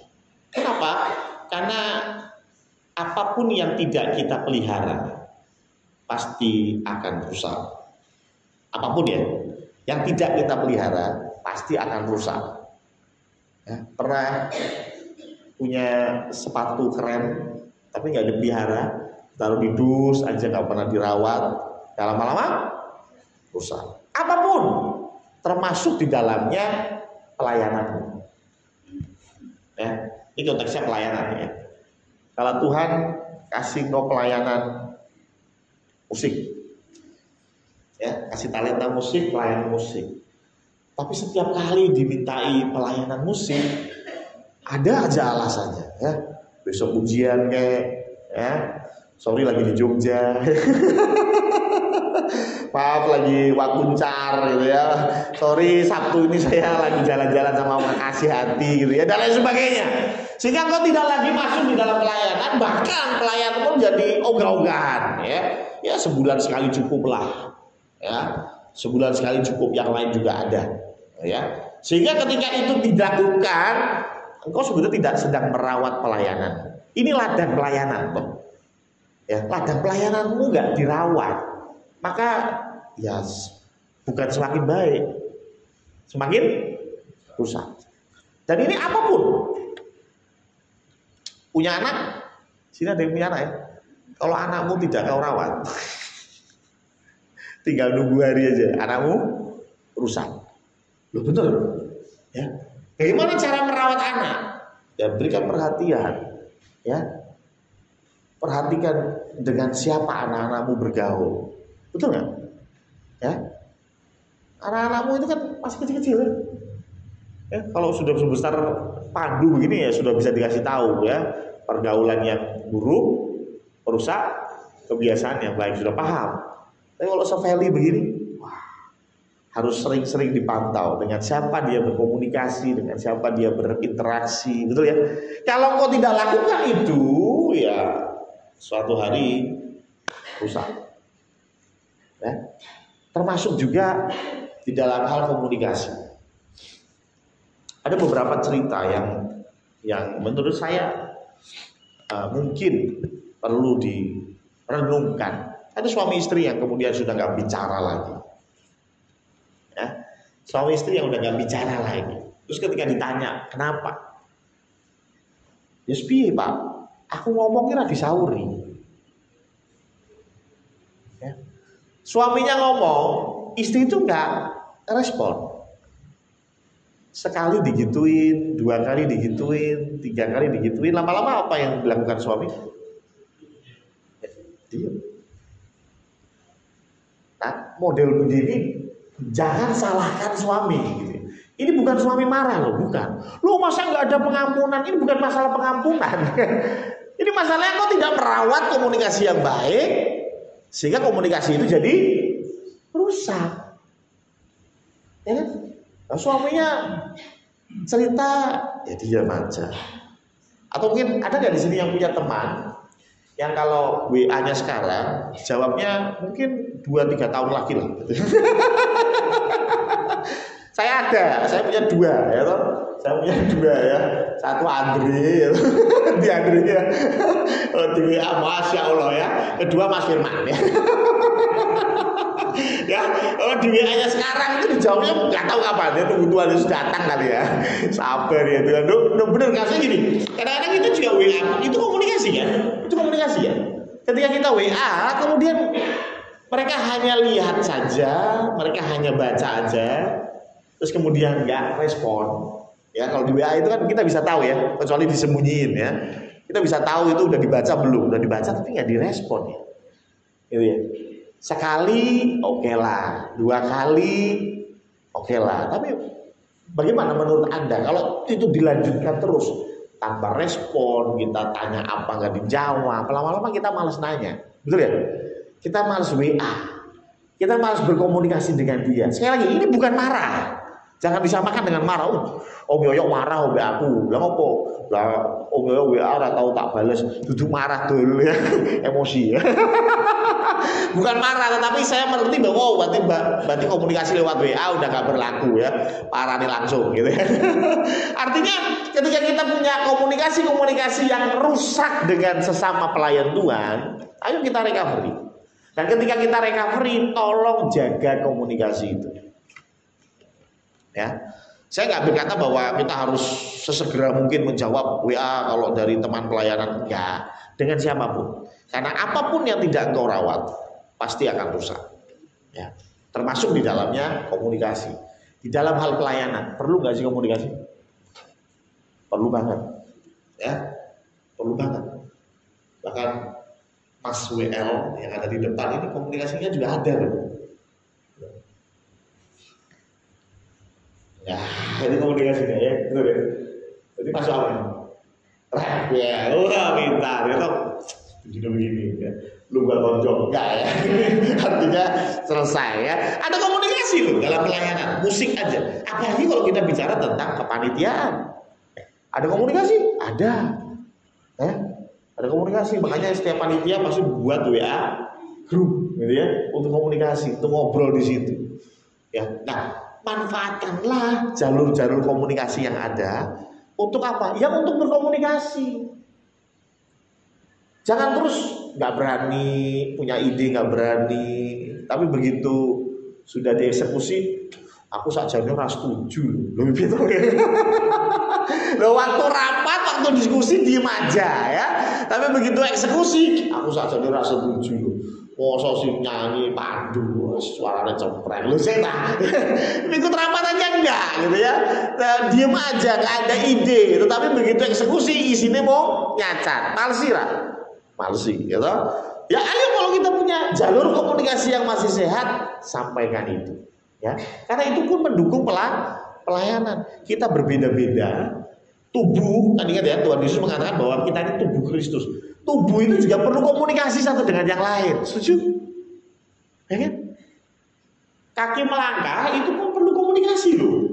Kenapa? Karena apapun yang tidak kita pelihara pasti akan rusak. Apapun ya, yang tidak kita pelihara pasti akan rusak. Ya, pernah punya sepatu keren tapi nggak dipelihara, taruh di dus aja, nggak pernah dirawat, lama-lama rusak. Apapun, termasuk di dalamnya pelayananmu. Ya, ini konteksnya pelayanan ya. Kalau Tuhan kasih kau pelayanan musik, ya, kasih talenta musik, pelayanan musik. Tapi setiap kali dimintai pelayanan musik, ada aja alasannya, ya. Besok ujian kayak, ya. Sorry lagi di Jogja. Maaf lagi wakuncar gitu ya. Sorry Sabtu ini saya lagi jalan-jalan sama Makasih Hati gitu ya, dan lain sebagainya. Sehingga kau tidak lagi masuk di dalam pelayanan, bahkan pelayanan pun jadi ogah-ogahan ya. Ya sebulan sekali cukup lah. Ya, sebulan sekali cukup, yang lain juga ada. Ya. Sehingga ketika itu dilakukan, engkau sebetulnya tidak sedang merawat pelayanan. Ini ladang pelayanan, toh. Ya, ladang pelayananmu nggak dirawat, maka ya bukan semakin baik, semakin rusak. Dan ini apapun. Punya anak, sini ada yang punya anak ya. Kalau anakmu tidak kau rawat, tinggal nunggu hari aja, anakmu rusak. Loh betul, ya. Bagaimana cara merawat anak? Ya berikan perhatian, ya. Perhatikan dengan siapa anak-anakmu bergaul, betul nggak? Ya, anak-anakmu itu kan masih kecil-kecil, ya. Kalau sudah sebesar padu begini ya sudah bisa dikasih tahu ya, pergaulan yang buruk merusak kebiasaan yang baik, sudah paham. Tapi kalau seveli begini, wah, harus sering-sering dipantau dengan siapa dia berkomunikasi, dengan siapa dia berinteraksi, betul ya? Kalau kau tidak lakukan itu, ya suatu hari rusak. Ya. Termasuk juga di dalam hal komunikasi. Ada beberapa cerita yang menurut saya mungkin perlu direnungkan. Ada suami istri yang kemudian sudah nggak bicara lagi. Ya. Suami istri yang udah nggak bicara lagi. Terus ketika ditanya kenapa? Ya piye Pak, aku ngomongnya disauri. Ya. Suaminya ngomong, istri itu nggak respon. Sekali digituin, 2 kali digituin, 3 kali digituin, lama-lama apa yang dilakukan suami? Diam. Nah, model begini jangan salahkan suami. Gitu. Ini bukan suami marah loh, bukan. Lo masa nggak ada pengampunan? Ini bukan masalah pengampunan. Ini masalahnya kau tidak merawat komunikasi yang baik, sehingga komunikasi itu jadi rusak. Ya kan? Nah, suaminya cerita, ya diam aja. Atau mungkin ada nggak di sini yang punya teman yang kalau WA-nya sekarang jawabnya mungkin 2-3 tahun lagi lah. Saya punya 2 ya toh. Saya punya 2 ya. Satu Andre ya. Di Andre ya. Di WA Masya Allah ya. Kedua Mas Firman ya. Ya, di WA-nya sekarang itu dijawabnya nggak tahu kapan ya, tunggu Tuhan Yesus datang kali ya. Sabar ya Tuhan. Bener kasusnya gini. Kadang-kadang itu juga WA, itu komunikasi ya. Itu komunikasi ya. Ketika kita WA, kemudian mereka hanya lihat saja, mereka hanya baca aja, terus kemudian nggak respon. Ya, kalau di WA itu kan kita bisa tahu ya, kecuali disembunyiin ya. Kita bisa tahu itu udah dibaca belum, udah dibaca tapi nggak direspon ya. Gitu ya. Sekali oke lah, 2 kali oke lah. Tapi bagaimana menurut Anda kalau itu dilanjutkan terus tanpa respon, kita tanya apa nggak dijawab, lama-lama kita malas nanya, betul ya? Kita malas WA, kita malas berkomunikasi dengan dia. Sekali lagi ini bukan marah, Jangan disamakan dengan marah. Om Yoyo marah mbek aku. Lah opo? Lah Om Yoyo WA ora tau tak bales. Duduk marah dulu ya. Emosi ya. Bukan marah, tetapi saya mengerti bahwa berarti komunikasi lewat WA udah gak berlaku ya. Parah nih langsung gitu ya. Artinya ketika kita punya komunikasi yang rusak dengan sesama pelayan Tuhan, ayo kita recovery. Dan ketika kita recovery, tolong jaga komunikasi itu. Ya, saya nggak berkata bahwa kita harus sesegera mungkin menjawab WA kalau dari teman pelayanan, enggak, dengan siapapun. Karena apapun yang tidak engkau rawat pasti akan rusak. Ya, termasuk di dalamnya komunikasi. Di dalam hal pelayanan perlu nggak sih komunikasi? Perlu banget, ya, perlu banget. Bahkan Mas WL yang ada di depan ini komunikasinya juga ada loh. Ya, ini komunikasinya ya, betul ya. Jadi masuk apa? Rap ya, wah pintar ya toh. Begini begini ya. Lu gak tonjok enggak ya. Artinya selesai ya. Ada komunikasi loh dalam pelayanan, musik aja. Apalagi kalau kita bicara tentang kepanitiaan. Ada komunikasi? Ada. Ada komunikasi, makanya setiap panitia pasti buat WA grup gitu ya untuk komunikasi, untuk ngobrol di situ. Ya. Nah, manfaatkanlah jalur-jalur komunikasi yang ada untuk apa? Ya untuk berkomunikasi. Jangan terus nggak berani, punya ide nggak berani, tapi begitu sudah dieksekusi, aku sakjane ora setuju. Lebih gitu ya. Loh, waktu rapat, waktu diskusi diem aja ya. Tapi begitu eksekusi, aku sakjane ora setuju. Masa sih nyanyi padu, suaranya cempreng, lu setan. Ikut rapat aja enggak gitu ya. Nah, diem aja, nggak ada ide. Tetapi begitu eksekusi, isinya mau nyacat, malsi, gitu. Ya ayo kalau kita punya jalur komunikasi yang masih sehat, sampaikan itu. Ya, karena itu pun mendukung pelayanan. Kita berbeda-beda, tubuh. Kan ingat ya, Tuhan Yesus mengatakan bahwa kita ini tubuh Kristus. Tubuh itu juga perlu komunikasi satu dengan yang lain. Setuju? Ya kan? Kaki melangkah itu pun perlu komunikasi loh.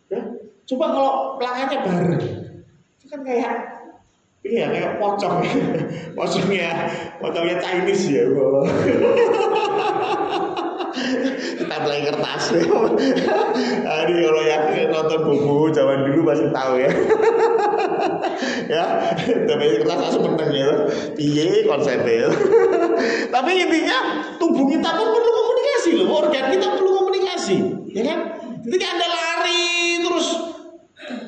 Ya? Coba kalau melangkahnya bareng, itu kan kayak ini ya, kayak pocong. Pocongnya Chinese ya. Kita beli kertas. Ini kalau yang nonton buku zaman dulu pasti tahu ya. Ya, tapi kertas langsung menang ya. Piye konsepnya. Tapi intinya tubuh kita pun perlu komunikasi loh. Organ kita perlu komunikasi, ya kan? Ketika Anda lari terus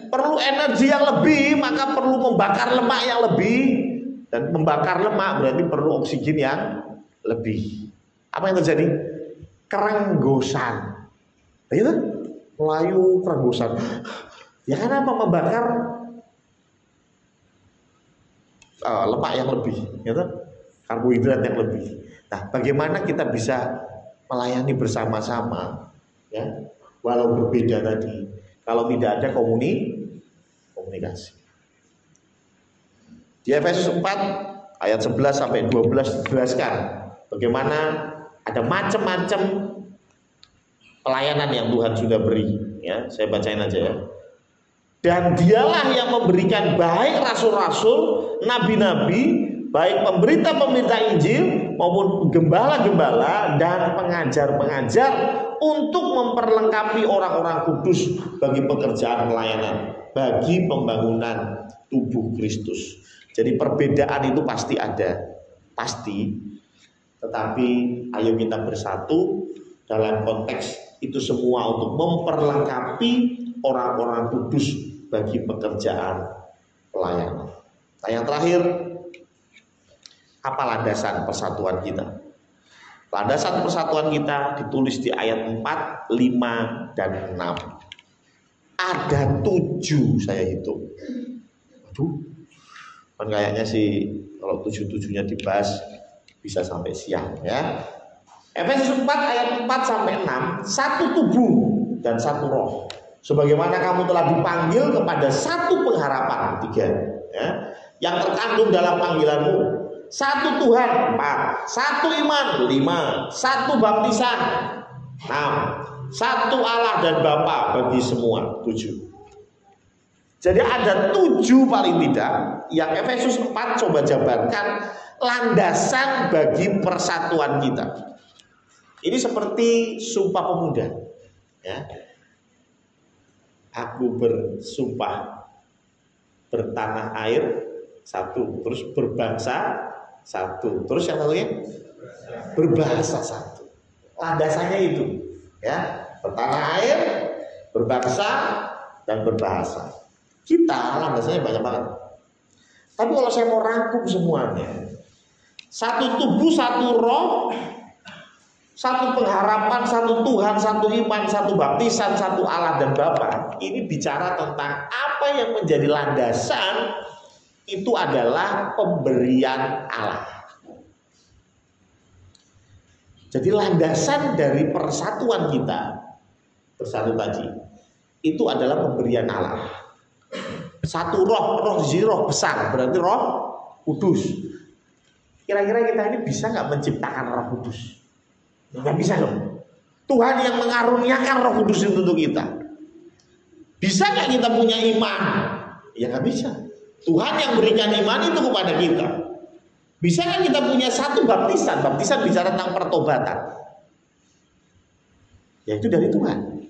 perlu energi yang lebih, maka perlu membakar lemak yang lebih, dan membakar lemak berarti perlu oksigen yang lebih. Apa yang terjadi? Kerenggosan. Itu Melayu kerenggosan. Ya kan apa? Membakar lemak yang lebih, gitu? Karbohidrat yang lebih. Nah, bagaimana kita bisa melayani bersama-sama, ya, walau berbeda tadi, kalau tidak ada komunikasi. Di Efesus 4 ayat 11 sampai 12 dijelaskan bagaimana ada macam-macam pelayanan yang Tuhan sudah beri, ya. Saya bacain aja ya. Dan dialah yang memberikan baik rasul-rasul, nabi-nabi, baik pemberita-pemberita Injil maupun gembala-gembala dan pengajar-pengajar untuk memperlengkapi orang-orang kudus bagi pekerjaan pelayanan, bagi pembangunan tubuh Kristus. Jadi perbedaan itu pasti ada, pasti. Tetapi ayo kita bersatu dalam konteks itu semua untuk memperlengkapi orang-orang kudus bagi pekerjaan pelayanan. Nah, yang terakhir, apa landasan persatuan kita? Landasan persatuan kita ditulis di ayat 4, 5, dan 6. Ada 7 saya hitung. Aduh, kan kayaknya sih kalau 7-7-nya dibahas bisa sampai siang ya. Efesus 4 ayat 4 sampai 6, satu tubuh dan satu roh. Sebagaimana kamu telah dipanggil kepada satu pengharapan, 3 ya, yang terkandung dalam panggilanmu. Satu Tuhan, 4, satu iman, 5, satu baptisan, 6, Satu Allah dan Bapa bagi semua, 7. Jadi ada 7 paling tidak. Yang Efesus 4 coba jabarkan landasan bagi persatuan kita. Ini seperti Sumpah Pemuda, ya. Aku bersumpah bertanah air 1, terus berbangsa 1, terus yang satunya berbahasa 1. Landasannya itu, ya, bertanah air, berbangsa dan berbahasa. Kita landasannya banyak banget. Tapi kalau saya mau rangkum semuanya, satu tubuh, satu roh, satu pengharapan, satu Tuhan, satu iman, satu baptisan, satu Allah dan Bapa. Ini bicara tentang apa yang menjadi landasan. Itu adalah pemberian Allah. Jadi landasan dari persatuan kita bersatu tadi itu adalah pemberian Allah. Satu roh di sini roh besar, berarti roh kudus. Kira-kira kita ini bisa nggak menciptakan roh kudus? Nggak bisa dong. Tuhan yang mengaruniakan roh kudus itu untuk kita. Bisa nggak kita punya iman? Ya nggak bisa. Tuhan yang berikan iman itu kepada kita. Bisa nggak kita punya satu baptisan? Baptisan bicara tentang pertobatan. Ya itu dari Tuhan.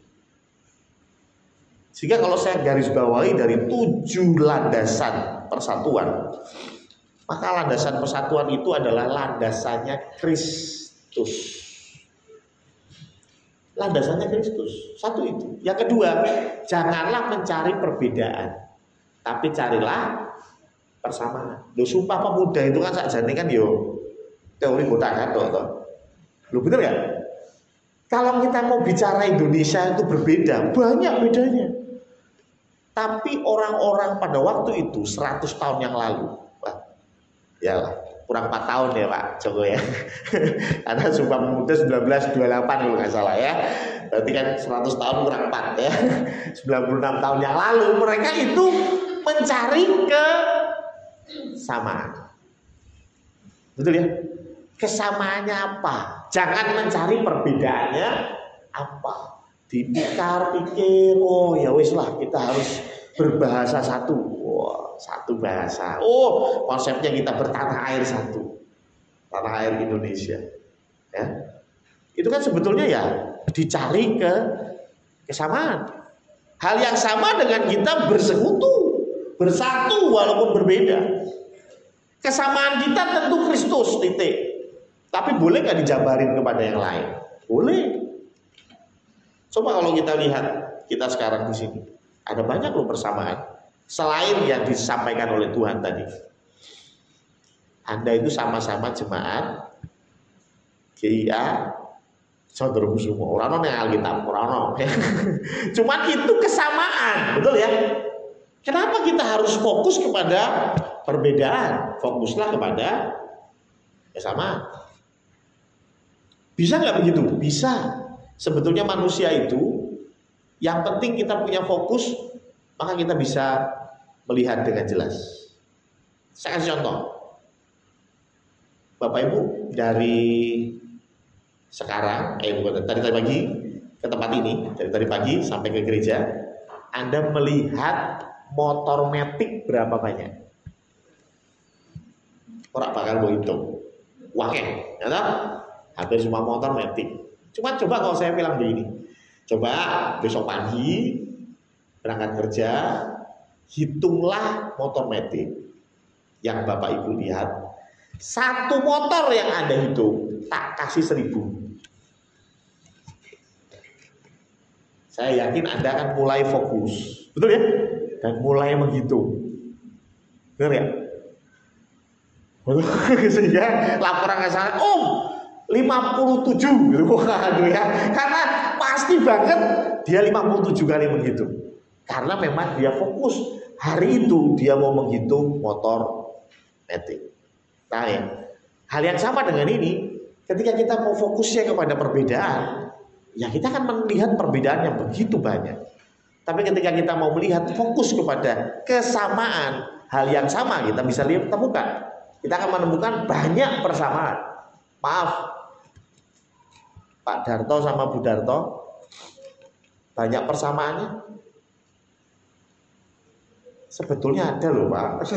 Sehingga kalau saya garis bawahi dari 7 landasan persatuan, maka landasan persatuan itu adalah landasannya Kristus. Landasannya Kristus. Satu itu. Yang kedua, janganlah mencari perbedaan, tapi carilah persamaan. Loh, Sumpah Pemuda itu kan sakjane kan yo teori gotak-gatok toh. Loh bener ya? Kalau kita mau bicara Indonesia itu berbeda, banyak bedanya. Tapi orang-orang pada waktu itu 100 tahun yang lalu, wah, ya lah, kurang 4 tahun ya Pak Joko ya. Karena Sumpah Pemuda 1928 kalau nggak salah ya. Berarti kan 100 tahun kurang 4 ya. 96 tahun yang lalu mereka itu mencari kesamaan. Betul ya? Kesamaannya apa? Jangan mencari perbedaannya apa. Dipikir-pikir, oh ya wis lah kita harus berbahasa satu. Wah, satu bahasa. Oh, konsepnya kita bertanah air satu. Tanah air Indonesia. Ya. Itu kan sebetulnya ya dicari kesamaan. Hal yang sama dengan kita bersekutu, bersatu walaupun berbeda. Kesamaan kita tentu Kristus, titik. Tapi boleh gak dijabarin kepada yang lain? Boleh. Coba kalau kita lihat kita sekarang di sini, ada banyak loh persamaan selain yang disampaikan oleh Tuhan tadi. Anda itu sama-sama jemaat GIA Condrokusumo, orang yang Alkitab, orang. Cuman itu kesamaan, betul ya? Kenapa kita harus fokus kepada perbedaan? Fokuslah kepada kesamaan. Bisa nggak begitu? Bisa. Sebetulnya manusia itu yang penting kita punya fokus, maka kita bisa melihat dengan jelas. Saya kasih contoh. Bapak Ibu dari sekarang, bukan tadi pagi ke tempat ini, dari tadi pagi sampai ke gereja, Anda melihat motor matic berapa banyak? Orang bakal mau hitung. Wakil, ya, hampir semua motor matic. Cuma coba kalau saya bilang begini, coba besok pagi berangkat kerja, hitunglah motor matic yang Bapak Ibu lihat. Satu motor yang Anda hitung, tak kasih 1.000. Saya yakin Anda akan mulai fokus, betul ya? Dan mulai menghitung, benar ya? Sehingga laporan ke sana, 57 gitu. Waduh ya. Karena pasti banget dia 57 kali menghitung. Karena memang dia fokus. Hari itu dia mau menghitung motor matic. Nah ya, hal yang sama dengan ini, ketika kita mau fokusnya kepada perbedaan, ya kita akan melihat perbedaan yang begitu banyak. Tapi ketika kita mau melihat fokus kepada kesamaan, hal yang sama kita bisa lihat temukan. Kita akan menemukan banyak persamaan. Maaf, Pak Darto sama Bu Darto, banyak persamaannya? Sebetulnya ada loh Pak.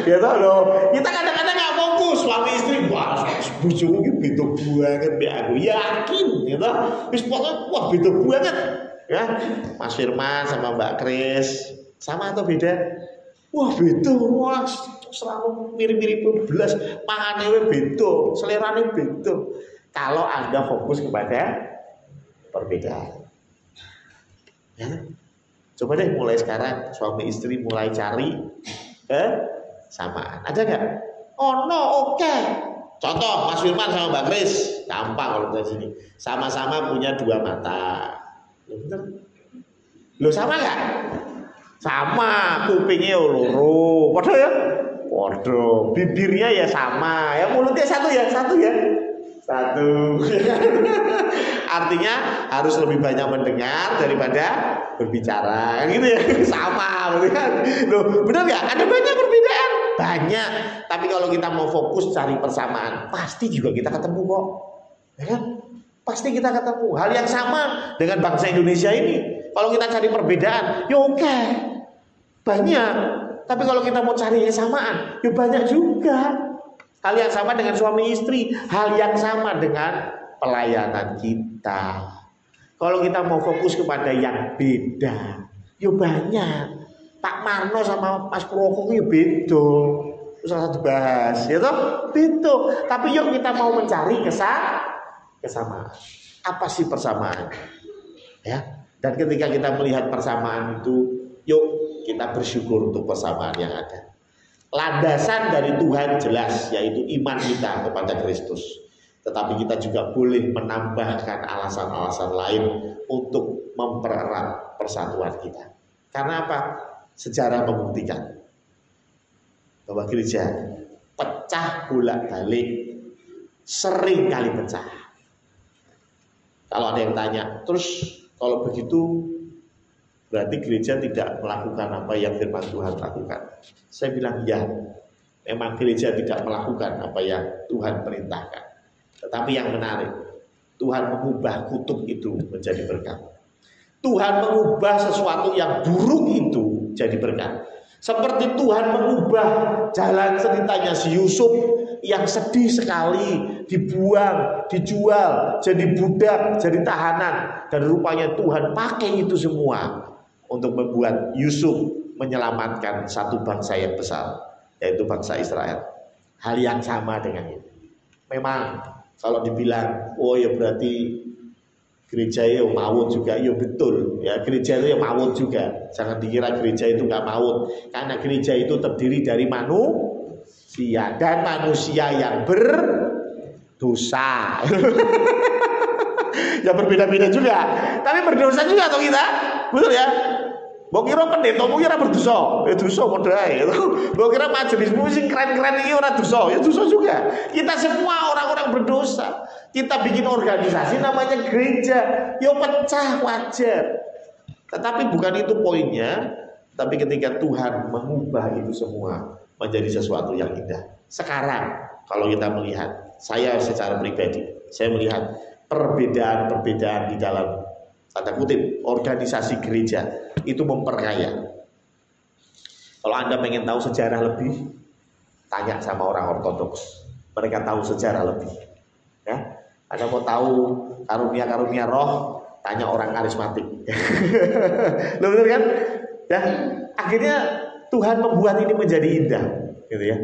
Ya tau loh, kita kadang-kadang nggak fokus suami istri, wah bojoku iki beda banget mbek aku, yakin gitu. Wis pokoknya wah beda banget. Ya, Mas Firman sama Mbak Kris sama atau beda? Wah beda, wah selalu mirip-mirip belas, mangane beda, selerane beda. Kalau Anda fokus kepada perbedaan. Ya. Coba deh mulai sekarang suami istri mulai cari samaan. Ada nggak? Oh no, oke. Contoh Mas Firman sama Mbak Kris, gampang kalau dari sini. Sama-sama punya dua mata. Lo sama nggak? Sama, kupingnya loro. Podo ya? Podo. Bibirnya ya sama. Ya mulutnya satu ya, satu. Artinya harus lebih banyak mendengar daripada berbicara, gitu ya. Sama, kan? Loh, benar nggak? Ada banyak perbedaan, banyak. Tapi kalau kita mau fokus cari persamaan, pasti juga kita ketemu kok, ya kan? Pasti kita ketemu hal yang sama dengan bangsa Indonesia ini. Kalau kita cari perbedaan, ya oke, banyak. Tapi kalau kita mau cari kesamaan, ya banyak juga. Hal yang sama dengan suami istri, hal yang sama dengan pelayanan kita. Kalau kita mau fokus kepada yang beda, ya banyak. Pak Marno sama Mas Purwoko ya beda. Usah dibahas, ya toh? Beda. Tapi yuk kita mau mencari kesamaan. Apa sih persamaan? Ya. Dan ketika kita melihat persamaan itu, yuk kita bersyukur untuk persamaan yang ada. Landasan dari Tuhan jelas, yaitu iman kita kepada Kristus. Tetapi kita juga boleh menambahkan alasan-alasan lain untuk mempererat persatuan kita. Karena apa? Sejarah membuktikan bahwa gereja pecah bolak-balik, sering kali pecah. Kalau ada yang tanya, terus kalau begitu berarti gereja tidak melakukan apa yang firman Tuhan lakukan. Saya bilang ya, memang gereja tidak melakukan apa yang Tuhan perintahkan. Tetapi yang menarik, Tuhan mengubah kutub itu menjadi berkat. Tuhan mengubah sesuatu yang buruk itu jadi berkat. Seperti Tuhan mengubah jalan ceritanya si Yusuf yang sedih sekali, dibuang, dijual, jadi budak, jadi tahanan. Dan rupanya Tuhan pakai itu semua untuk membuat Yusuf menyelamatkan satu bangsa yang besar, yaitu bangsa Israel. Hal yang sama dengan itu. Memang kalau dibilang, oh ya berarti gereja itu maut juga, ya betul. Ya gereja itu ya maut juga. Jangan dikira gereja itu nggak maut, karena gereja itu terdiri dari manusia dan manusia yang berdosa. Ya berbeda-beda juga, tapi berdosa juga atau kita, betul ya? Mbok kira pendetamu kira berdosa, ya dosa padha ae. Mbok kira majelismu sing keren-keren iki ora dosa, ya dosa juga. Kita semua orang-orang berdosa. Kita bikin organisasi namanya gereja, ya pecah wajar. Tetapi bukan itu poinnya, tapi ketika Tuhan mengubah itu semua menjadi sesuatu yang indah. Sekarang kalau kita melihat, saya secara pribadi, saya melihat perbedaan-perbedaan di dalam tanda kutip organisasi gereja itu memperkaya. Kalau Anda pengen tahu sejarah lebih, tanya sama orang ortodoks, mereka tahu sejarah lebih. Ya, Anda mau tahu karunia-karunia roh, tanya orang karismatik. Loh, betul kan? Ya, akhirnya Tuhan membuat ini menjadi indah, gitu ya.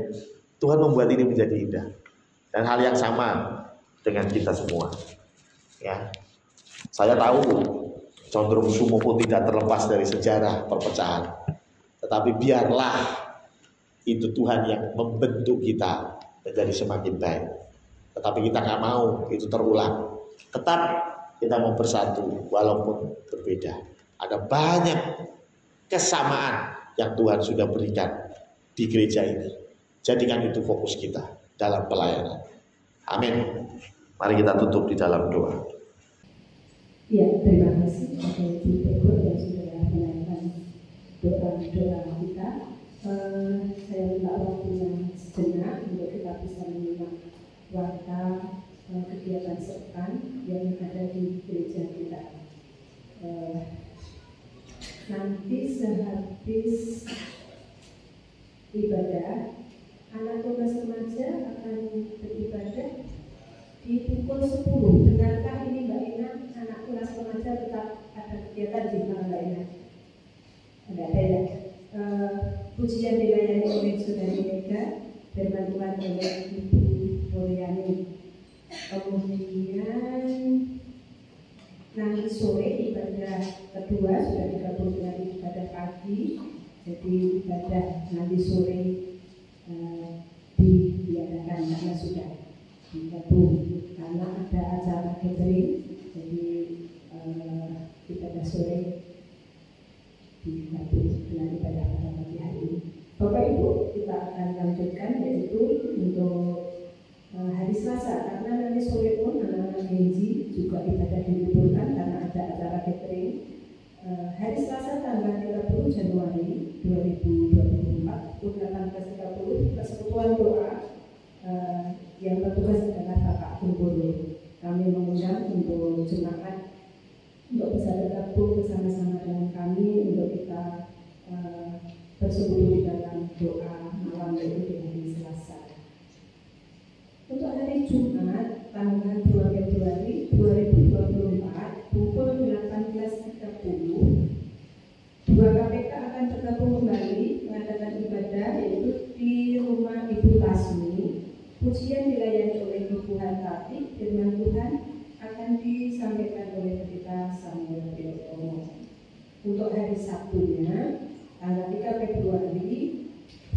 Tuhan membuat ini menjadi indah. Dan hal yang sama dengan kita semua. Ya, saya tahu condong Sumopo tidak terlepas dari sejarah perpecahan. Tetapi biarlah itu Tuhan yang membentuk kita menjadi semakin baik. Tetapi kita nggak mau itu terulang. Tetap kita mau bersatu walaupun berbeda. Ada banyak kesamaan yang Tuhan sudah berikan di gereja ini. Jadikan itu fokus kita dalam pelayanan. Amin. Mari kita tutup di dalam doa. Ya, terima kasih kepada Ibu yang sudah menaikkan doa-doa kita. Saya minta waktunya sejenak untuk kita bisa menyimak warta kegiatan sepekan yang ada di gereja kita. nanti sehabis ibadah, anak tugas remaja akan beribadah di pukul 10. Benarkah ini Mbak Ina? Anak tugas remaja tetap ada kegiatan di mana Mbak Ina? Ada ya. Pujian dilayani oleh Saudari Mega, firman Tuhan oleh Ibu Mulyani. Kemudian nanti sore ibadah kedua sudah digabung dengan ibadah pagi. Jadi ibadah nanti sore diadakan karena sudah digabung karena ada acara catering. Jadi ibadah sore digabung dengan ibadah pada pagi hari ini. Bapak Ibu, kita akan lanjutkan yaitu untuk hari Selasa, karena nanti sore pun anak-anak Genji juga ibadah diliburkan karena ada acara catering. Hari Selasa tanggal 30 Januari 2024 pukul 18.30 persekutuan doa yang bertugas adalah Bapak Kumpul. Kami mengundang untuk jemaat untuk bisa bergabung bersama-sama dengan kami untuk kita bersekutu di dalam doa malam itu di hari Selasa. Untuk hari Jumat tanggal 2 Februari 2024 pukul 18.30 dua KPK akan bergabung kembali mengadakan ibadah yaitu di rumah Ibu Lasmi. Pujian dilayani oleh Tuhan Taufik, firman Tuhan akan disampaikan oleh Pendeta Samuel Biotomo. Untuk hari Sabtunya tanggal 3 Februari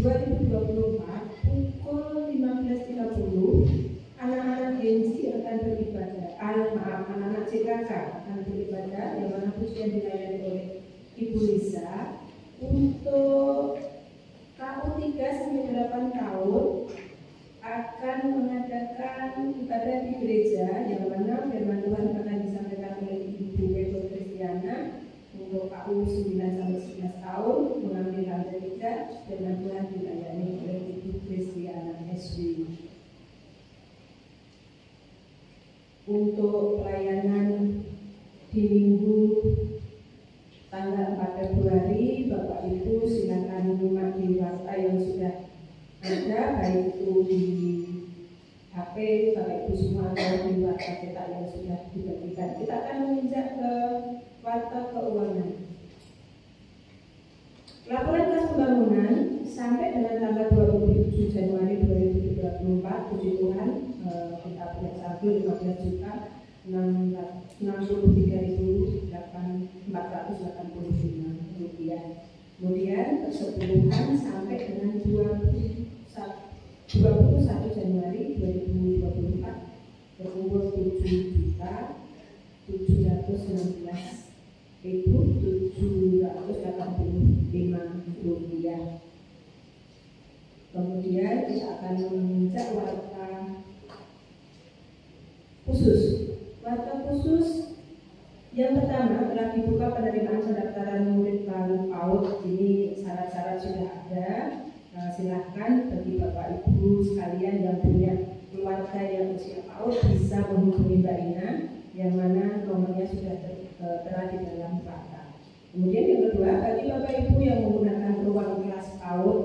2024 pukul 15.30 anak-anak Genji akan beribadah. Anak-anak CKK akan beribadah yang mana pujian dilayani oleh Ibu Lisa. Untuk KU 3 sampai 8 tahun akan mengadakan ibadah di gereja yang mana firman Tuhan akan disampaikan oleh Ibu Beto Kristiana. Untuk KU 9 sampai 11 tahun mengambil lantai 3 firman Tuhan dilayani oleh Ibu Kristiana SW. Untuk pelayanan di minggu tanggal 4 Februari, Bapak Ibu silakan menyimak di warta yang sudah ada, baik itu di HP Bapak Ibu semua atau di warta cetak yang sudah dibagikan. Kita akan menginjak ke warta keuangan. Laporan kas pembangunan sampai dengan tanggal 27 Januari 2024, puji Tuhan kita punya saldo 15.663.485 rupiah. Kemudian keseluruhan sampai dengan 21 Januari 2024 berumur 7.716.785 rupiah. Kemudian kita akan menginjak warta khusus. Warta khusus yang pertama telah dibuka penerimaan pendaftaran murid baru PAUD. Ini syarat-syarat sudah ada. Silahkan bagi Bapak Ibu sekalian yang punya keluarga yang usia PAUD bisa menghubungi Mbak Ina yang mana nomornya sudah tertera di dalam warta. Kemudian yang kedua, bagi Bapak Ibu yang menggunakan ruang kelas PAUD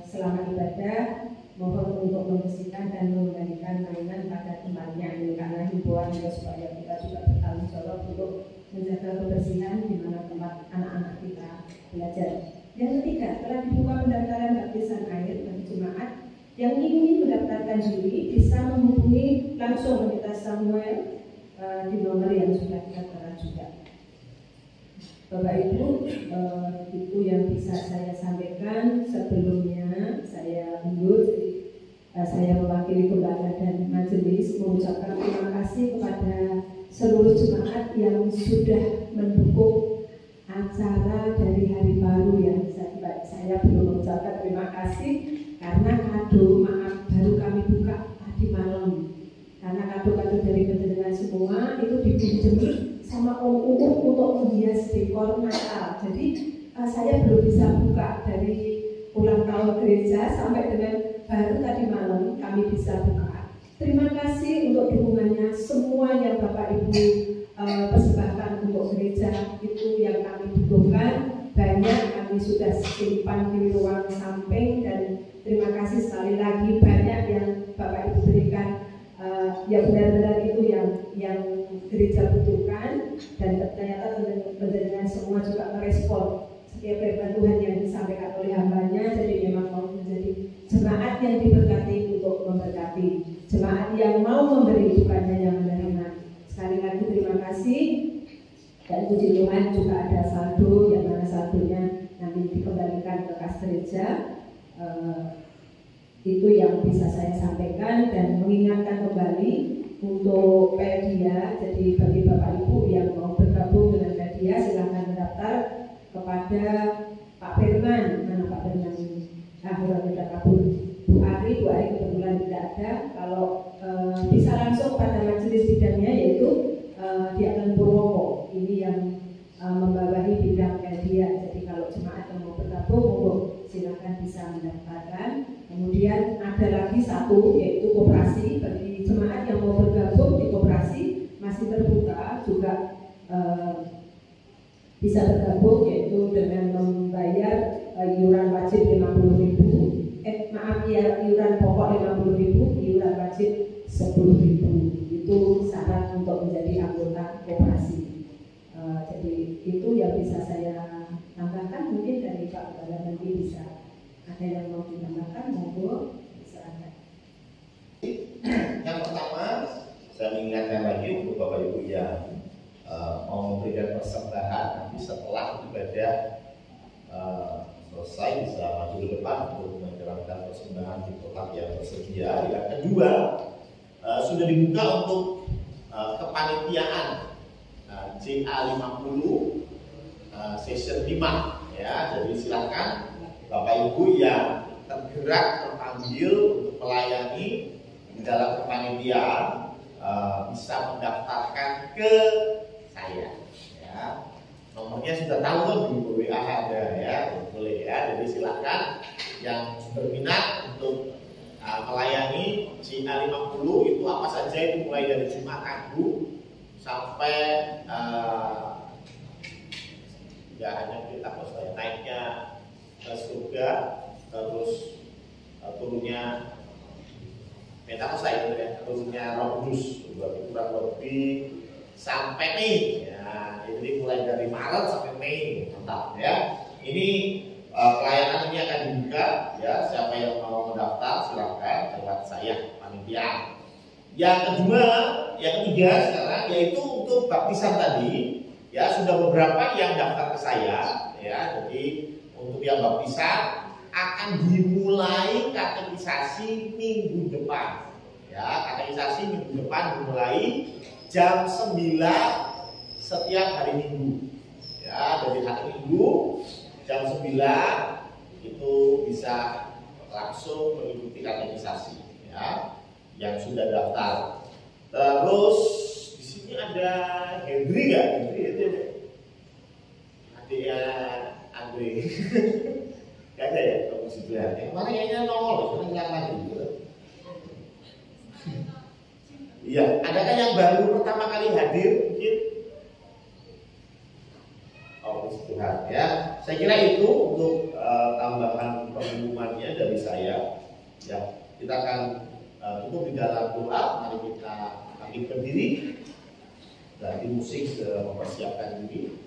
selama ibadah, mohon untuk membersihkan dan mengembalikan mainan pada tempatnya. Ini karena himbauan juga supaya kita juga bertanggung jawab untuk menjaga kebersihan di mana tempat anak-anak kita belajar. Yang ketiga, telah dibuka pendaftaran baptisan air bagi jemaat yang ingin mendaftarkan diri bisa menghubungi langsung Pendeta Samuel di nomor yang sudah tertera juga. Bapak Ibu, itu yang bisa saya sampaikan. Sebelumnya saya mundur, saya mewakili keluarga dan majelis mengucapkan terima kasih kepada seluruh jemaat yang sudah mendukung acara dari Hari Baru ya. Saya belum mengucapkan terima kasih karena kado maaf baru kami buka tadi malam. Karena kado-kado dari pendengar semua itu dipinjemi sama Om Uuk untuk menghias dekor Natal. Jadi saya belum bisa buka dari ulang tahun gereja sampai dengan baru tadi malam kami bisa buka. Terima kasih untuk dukungannya semua yang Bapak Ibu persembahkan untuk gereja, itu yang kami dukung banyak kami sudah simpan di ruang samping, dan terima kasih sekali lagi banyak yang Bapak Ibu berikan. Ya benar-benar itu yang gereja butuhkan, dan ternyata teman-teman semua juga merespon setiap firman Tuhan yang disampaikan oleh hambanya. Jadi memang mau menjadi jemaat yang diberkati untuk memberkati, jemaat yang mau memberi bukan hanya menerima. Sekali lagi terima kasih, dan puji Tuhan juga ada saldo, yang mana saldonya nanti dikembalikan ke kas gereja. Itu yang bisa saya sampaikan, dan mengingatkan kembali untuk Pedia. Jadi bagi Bapak Ibu yang mau bergabung dengan Pedia, silahkan mendaftar kepada Pak Firman. Mana Pak Firman ini? Sudah kabur. Bu Ari kebetulan tidak ada. Kalau bisa langsung pada majelis bidangnya, yaitu Diakon Purwoko. Ini yang membawahi bidang Pedia. Jadi kalau jemaat yang mau bergabung, silakan bisa mendaftarkan. Kemudian ada lagi satu, yaitu koperasi. Bagi jemaat yang mau bergabung di koperasi masih terbuka juga, bisa bergabung, yaitu dengan membayar iuran wajib 50.000, iuran pokok 50.000, iuran wajib 10.000. Itu syarat untuk menjadi anggota koperasi. Jadi itu yang bisa saya tambahkan. Mungkin dari Pak Kepala nanti bisa ada yang mau ditambahkan, monggo silakan. Yang pertama, saya mengingatkan lagi untuk Bapak Ibu yang mau memberikan persembahan nanti setelah ibadah selesai, bisa maju ke depan untuk menyerahkan persembahan di kotak yang tersedia. Yang kedua, sudah dibuka untuk kepanitiaan CA50 session 5 ya. Jadi silakan Bapak Ibu yang tergerak, terpanggil untuk melayani di dalam kepanitiaan, bisa mendaftarkan ke saya ya. Nomornya sudah tahu kan, di WA ada ya, boleh ya. Jadi silakan yang berminat untuk melayani CA50 itu apa saja, itu mulai dari Jumat Agung sampai ya hanya kita saya naiknya ke surga, terus turunnya Pentakosta itu ya, turunnya Roh Kudus, kurang lebih sampai Mei ya. Jadi mulai dari Maret sampai Mei, mantap ya. Ini pelayanan ini akan dibuka ya, siapa yang mau mendaftar silakan lewat saya panitia. Yang ketiga sekarang yaitu untuk baptisan tadi ya, sudah beberapa yang daftar ke saya ya. Jadi untuk yang baptisan akan dimulai katekisasi minggu depan ya. Katekisasi minggu depan dimulai jam 9 setiap hari Minggu ya. Dari hari Minggu jam 9 itu bisa langsung mengikuti katekisasi ya, yang sudah daftar. Terus di sini ada Hendri nggak? Hendri itu adiknya Andre. Gak ada ya komisi ya. Yang mana kayaknya nongol, sekarang hilang lagi gitu. Iya, adakah yang baru pertama kali hadir mungkin? Oh, Tuhan ya. Saya kira itu untuk tambahan pengumumannya dari saya. Ya, kita akan tutup di dalam doa. Mari kita bangkit berdiri dan di musik mempersiapkan diri.